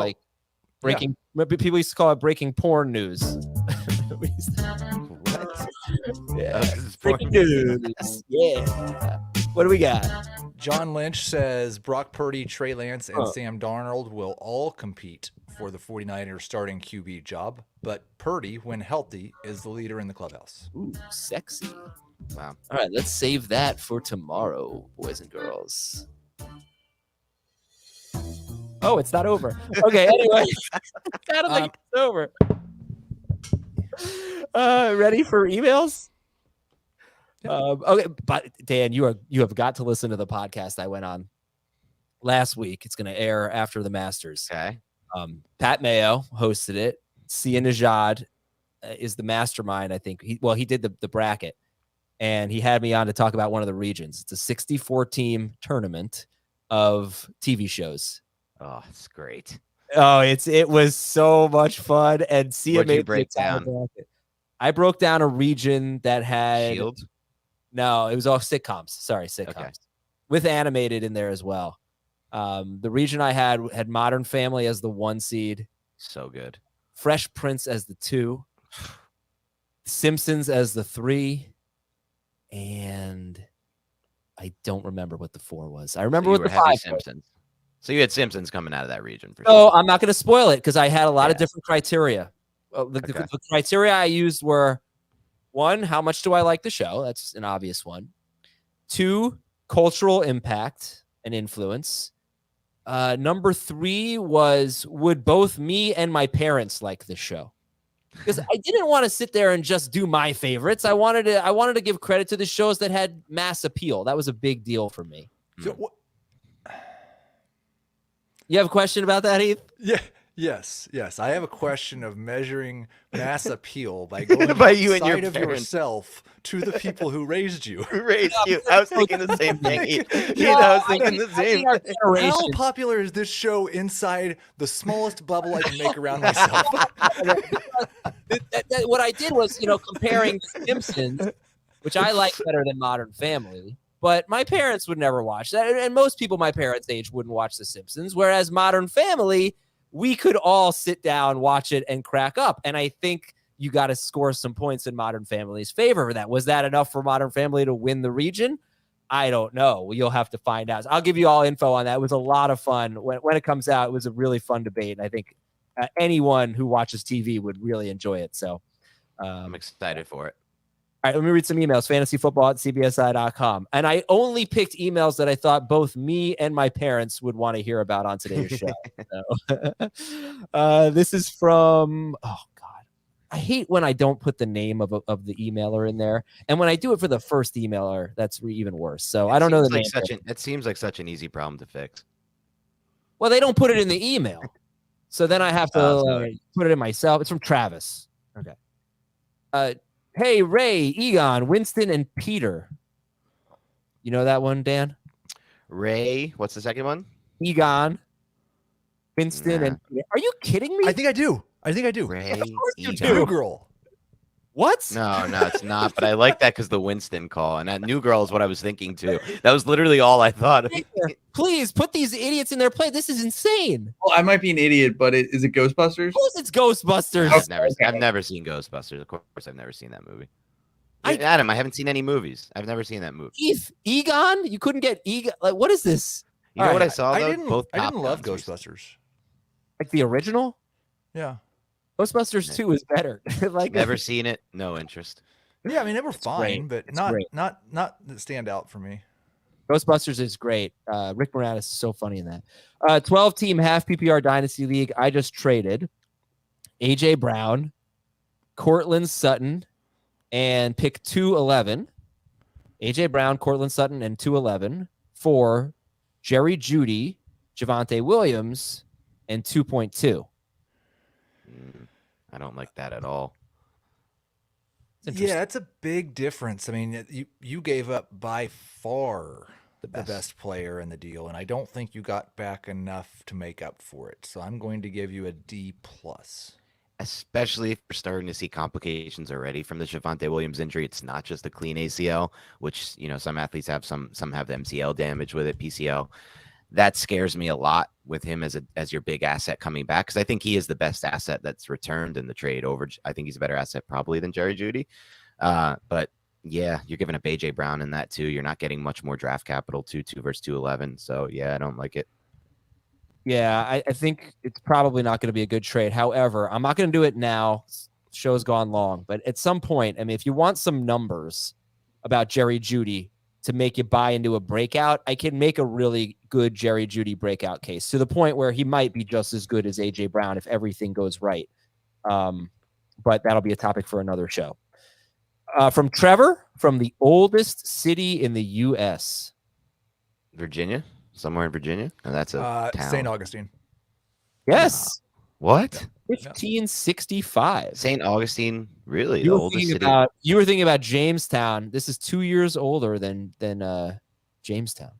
breaking. Yeah. People used to call it breaking porn news. What? Yeah, breaking news. Yeah. What do we got? John Lynch says Brock Purdy, Trey Lance, and Sam Darnold will all compete for the 49ers starting QB job, but Purdy, when healthy, is the leader in the clubhouse. Ooh, sexy. Wow. All right, let's save that for tomorrow, boys and girls. Oh, it's not over. Okay, anyway. I don't think it's over. Ready for emails? Okay, but Dan, you have got to listen to the podcast I went on last week. It's going to air after the Masters. Okay. Pat Mayo hosted it. Sia Nejad is the mastermind, I think. He did the bracket, and he had me on to talk about one of the regions. It's a 64-team tournament of TV shows. Oh, it's great. Oh, it was so much fun, and Sia What'd you made break down? I broke down a region that had Shield? No, it was all sitcoms. Sorry, sitcoms. Okay. With animated in there as well. The region I had Modern Family as the 1 seed, So good. Fresh Prince as the 2, Simpsons as the 3, and I don't remember what the 4 was. I remember what the 5 was. Simpsons. So you had Simpsons coming out of that region. For So sure. I'm not going to spoil it because I had a lot of different criteria. The criteria I used were, 1, how much do I like the show? That's an obvious one. 2, cultural impact and influence. Number 3 was, would both me and my parents like the show? Because I didn't want to sit there and just do my favorites. I wanted to give credit to the shows that had mass appeal. That was a big deal for me. So, You have a question about that, Heath? yeah. Yes. I have a question of measuring mass appeal by going By you and your outside of parents. yourself to the people who raised you. Who raised you? I was thinking the same thing. I was thinking the same thing. How popular is this show inside the smallest bubble I can make around myself? What I did was, comparing Simpsons, which I like better than Modern Family, but my parents would never watch that. And most people my parents' age wouldn't watch The Simpsons, whereas Modern Family, we could all sit down, watch it, and crack up. And I think you got to score some points in Modern Family's favor for that. Was that enough for Modern Family to win the region? I don't know. You'll have to find out. I'll give you all info on that. It was a lot of fun. When it comes out, it was a really fun debate. And I think anyone who watches TV would really enjoy it. So I'm excited for it. All right, let me read some emails. fantasyfootball@cbsi.com. And I only picked emails that I thought both me and my parents would want to hear about on today's show. This is from, oh, God. I hate when I don't put the name of the emailer in there. And when I do it for the first emailer, that's even worse. So I don't know the name. It seems like such an easy problem to fix. Well, they don't put it in the email. So then I have to put it in myself. It's from Travis. Okay. Hey, Ray, Egon, Winston, and Peter. You know that one, Dan? Ray, what's the second one? Egon, Winston, and Peter. Are you kidding me? I think I do. Ray, Of course you Egon. do. New Girl. What? No, it's not. But I like that because the Winston call. And that New Girl is what I was thinking, too. That was literally all I thought. Please put these idiots in their place. This is insane. Well, I might be an idiot, but is it Ghostbusters? Of course it's Ghostbusters. I've never seen Ghostbusters. Of course, I've never seen that movie. Adam, I haven't seen any movies. I've never seen that movie. Egon? You couldn't get Egon? Like, what is this? You know what I saw, though? I didn't love Guns Ghostbusters. Like the original? Yeah. Ghostbusters 2 is better. Never seen it. No interest. Yeah, I mean, they were fine, but not that stand out for me. Ghostbusters is great. Rick Moranis is so funny in that. 12-team half PPR Dynasty League. I just traded A.J. Brown, Cortland Sutton, and pick 211. A.J. Brown, Cortland Sutton, and 211 for Jerry Jeudy, Javonte Williams, and 2.2. I don't like that at all. Yeah, it's a big difference. I mean, you gave up by far the best player in the deal, and I don't think you got back enough to make up for it. So I'm going to give you a D+. Especially if we're starting to see complications already from the Javonte Williams injury. It's not just a clean ACL, which, some athletes have, some have the MCL damage with it, PCL. That scares me a lot with him as your big asset coming back, because I think he is the best asset that's returned in the trade over. I think he's a better asset probably than Jerry Jeudy. But Yeah, you're giving up AJ Brown in that too. You're not getting much more draft capital, 2-2 versus 211. So yeah, I don't like it. Yeah, I think it's probably not going to be a good trade. However, I'm not going to do it now. Show's gone long, but at some point, I mean, if you want some numbers about Jerry Jeudy to make you buy into a breakout, I can make a really good Jerry Jeudy breakout case to the point where he might be just as good as AJ Brown if everything goes right. But that'll be a topic for another show. From Trevor, from the oldest city in the U.S. Virginia? Somewhere in Virginia? Oh, that's a town. St. Augustine. Yes. What? 1565. St. Augustine? Really? You The were oldest thinking city? you were thinking about Jamestown. This is 2 years older than Jamestown.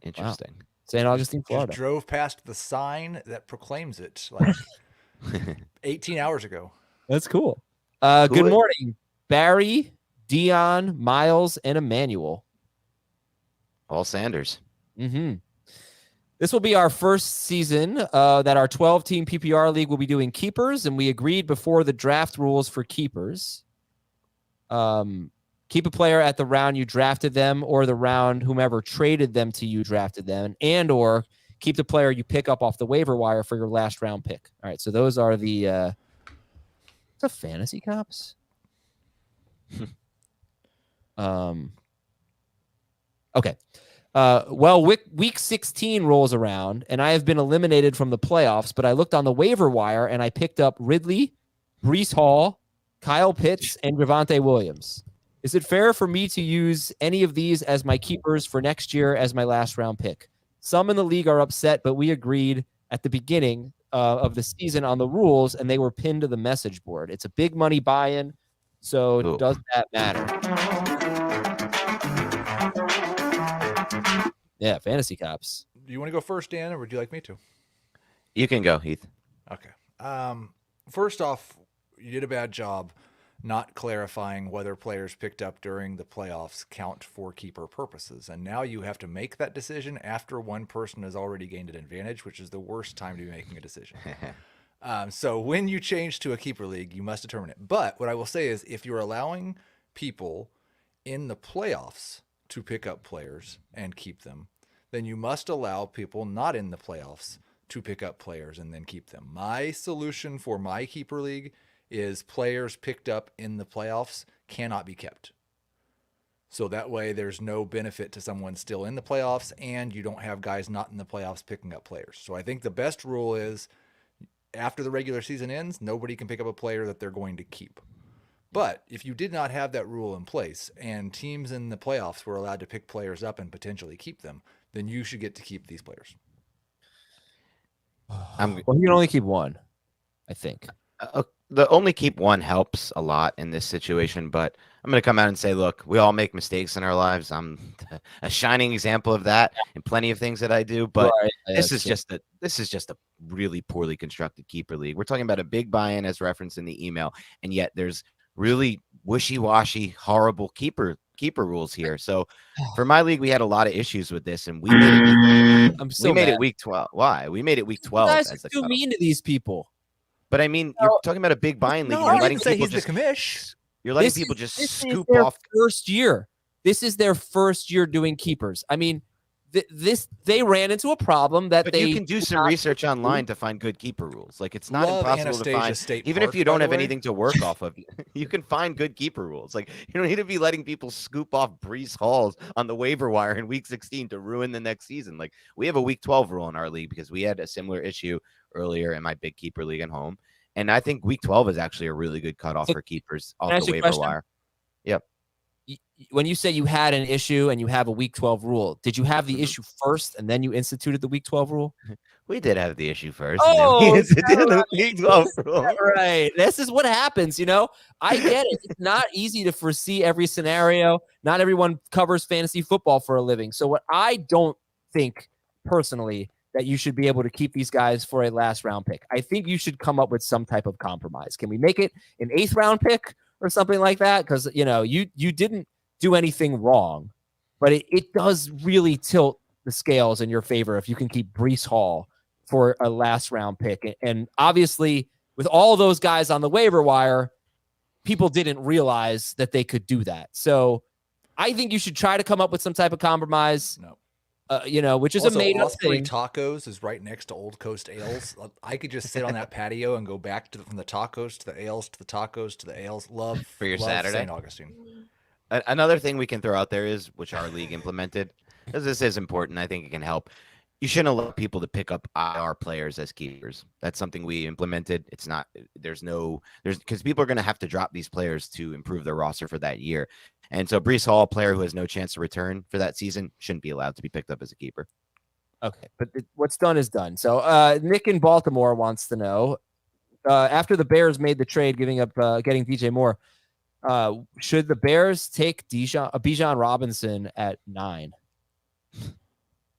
Interesting. St. Augustine, Just Florida. drove past the sign that proclaims it like 18 hours ago. That's cool. Good Cool. morning, Barry, Dion, Miles, and Emmanuel. All Sanders. Mm-hmm. This will be our first season that our 12-team PPR league will be doing keepers, and we agreed before the draft rules for keepers. Keep a player at the round you drafted them, or the round whomever traded them to you drafted them, and or keep the player you pick up off the waiver wire for your last round pick. All right, so those are the fantasy cops. Okay. Well, week 16 rolls around, and I have been eliminated from the playoffs, but I looked on the waiver wire, and I picked up Ridley, Breece Hall, Kyle Pitts, and Javonte Williams. Is it fair for me to use any of these as my keepers for next year as my last round pick? Some in the league are upset, but we agreed at the beginning of the season on the rules, and they were pinned to the message board. It's a big money buy-in, so Ooh. does that matter? Yeah, fantasy cops. Do you want to go first, Dan, or would you like me to? You can go, Heath. Okay. First off, you did a bad job not clarifying whether players picked up during the playoffs count for keeper purposes. And now you have to make that decision after one person has already gained an advantage, which is the worst time to be making a decision. So when you change to a keeper league, you must determine it. But what I will say is if you're allowing people in the playoffs to pick up players and keep them, then you must allow people not in the playoffs to pick up players and then keep them. My solution for my keeper league is players picked up in the playoffs cannot be kept. So that way there's no benefit to someone still in the playoffs, and you don't have guys not in the playoffs picking up players. So I think the best rule is after the regular season ends, nobody can pick up a player that they're going to keep. But if you did not have that rule in place and teams in the playoffs were allowed to pick players up and potentially keep them, then you should get to keep these players. Well, you can only keep one, I think. The only keep one helps a lot in this situation, but I'm going to come out and say, look, we all make mistakes in our lives. I'm a shining example of that in plenty of things that I do, but this is just a really poorly constructed keeper league. We're talking about a big buy-in as referenced in the email, and yet there's really wishy-washy, horrible keeper rules here. So for my league, we had a lot of issues with this, and we made it week 12. Why? We made it week 12. You guys are too mean to these people. But I mean, you're talking about a big buy-in league. No, You're I letting didn't say people he's the commish. You're letting people just scoop off. First year. This is their first year doing keepers. I mean, they ran into a problem that But they you can do some research online to find good keeper rules. Like it's not impossible to find. State Even if Park, you by don't the have way. anything to work off of, you can find good keeper rules. Like you don't need to be letting people scoop off Breece Halls on the waiver wire in week 16 to ruin the next season. Like we have a week 12 rule in our league because we had a similar issue earlier in my big keeper league at home. And I think week 12 is actually a really good cutoff for keepers off the waiver wire. Yep. When you say you had an issue and you have a week 12 rule, did you have the issue first and then you instituted the week 12 rule? We did have the issue first. Oh, and then we instituted the week 12 rule. Right. This is what happens, you know? I get it. It's not easy to foresee every scenario. Not everyone covers fantasy football for a living. So what I don't think personally that you should be able to keep these guys for a last round pick. I think you should come up with some type of compromise. Can we make it an 8th round pick or something like that? Because, you know, you didn't do anything wrong, but it does really tilt the scales in your favor if you can keep Breece Hall for a last round pick. And obviously with all those guys on the waiver wire, people didn't realize that they could do that. So I think you should try to come up with some type of compromise. No. Which is Also, a made up Osprey thing. Tacos is right next to Old Coast Ales. I could just sit on that patio and go back from the tacos to the ales to the tacos to the ales. Love For your love Saturday? St. Augustine. Another thing we can throw out there is, which our league implemented, because this is important, I think it can help. You shouldn't allow people to pick up IR players as keepers. That's something we implemented. It's not, there's because people are going to have to drop these players to improve their roster for that year. And so Breece Hall, a player who has no chance to return for that season, shouldn't be allowed to be picked up as a keeper. Okay, but what's done is done. So Nick in Baltimore wants to know, after the Bears made the trade, getting DJ Moore, should the Bears take Bijan Robinson at 9?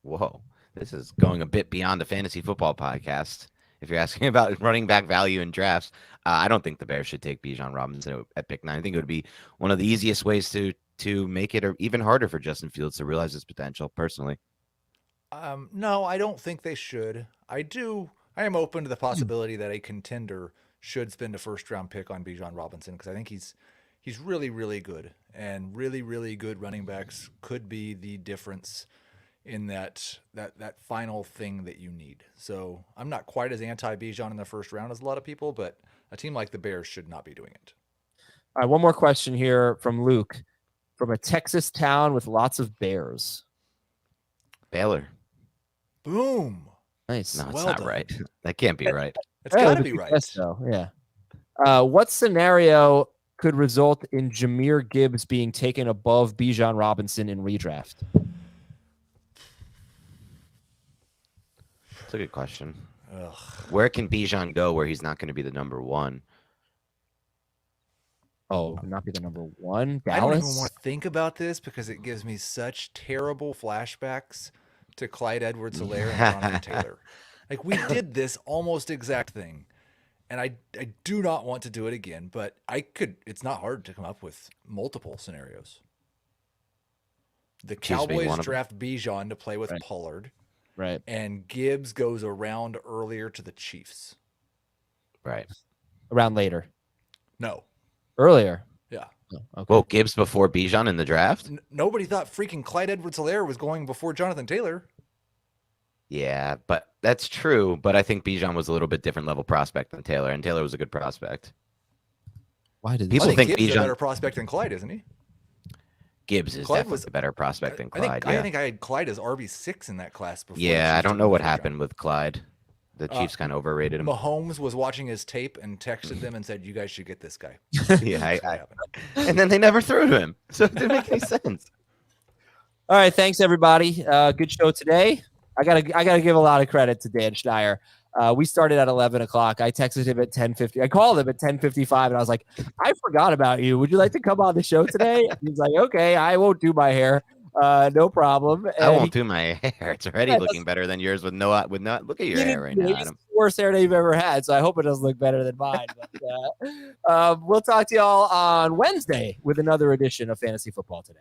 Whoa, this is going a bit beyond the fantasy football podcast. If you're asking about running back value in drafts, I don't think the Bears should take Bijan Robinson at pick 9. I think it would be one of the easiest ways to make it even harder for Justin Fields to realize his potential, personally. No, I don't think they should. I am open to the possibility that a contender should spend a first-round pick on Bijan Robinson because I think he's really, really good, and really, really good running backs could be the difference in that final thing that you need. So I'm not quite as anti-Bijan in the first round as a lot of people, but a team like the Bears should not be doing it. All right, one more question here from Luke, from a Texas town with lots of bears. Baylor. Boom. Nice. No, it's Well not done. right. That can't be right. It's got to be right. Yes, though. Yeah. What scenario could result in Jahmyr Gibbs being taken above Bijan Robinson in redraft? That's a good question. Ugh. Where can Bijan go where he's not going to be the number 1? Oh, not be the number 1? I don't even Dallas? want to think about this because it gives me such terrible flashbacks to Clyde Edwards-Helaire and Jonathan Taylor. Like, we did this almost exact thing, and I do not want to do it again, but it's not hard to come up with multiple scenarios. The Chiefs being one Cowboys of them. draft Bijan to play with Right. Pollard, Right. and Gibbs goes around earlier to the Chiefs. Right. Around later. No. Earlier. Yeah. Oh, okay. Well, Gibbs before Bijan in the draft? Nobody thought freaking Clyde Edwards-Helaire was going before Jonathan Taylor. Yeah, but that's true. But I think Bijan was a little bit different level prospect than Taylor, and Taylor was a good prospect. Why did People I think think Gibbs is a Bijan- better prospect than Clyde, isn't he? Gibbs is Clyde definitely was- a better prospect than I Clyde. think I had Clyde as RB6 in that class before. the Yeah, I Chiefs don't took know him what first round. happened with Clyde. The Chiefs kind of overrated him. Mahomes was watching his tape and texted them and said, "You guys should get this guy." Yeah, That's what happened. and then they never threw to him, so it didn't make any sense. All right, thanks everybody. Good show today. I gotta give a lot of credit to Dan Schneier. We started at 11 o'clock. I texted him at 10:50. I called him at 10:55, and I was like, "I forgot about you. Would you like to come on the show today?" He's like, "Okay, I won't do my hair. No problem." I And won't do my hair. It's already Yeah, looking better than yours with not. Look at your hair right now, It's Adam. the worst hair that you've ever had, so I hope it doesn't look better than mine. But, we'll talk to y'all on Wednesday with another edition of Fantasy Football Today.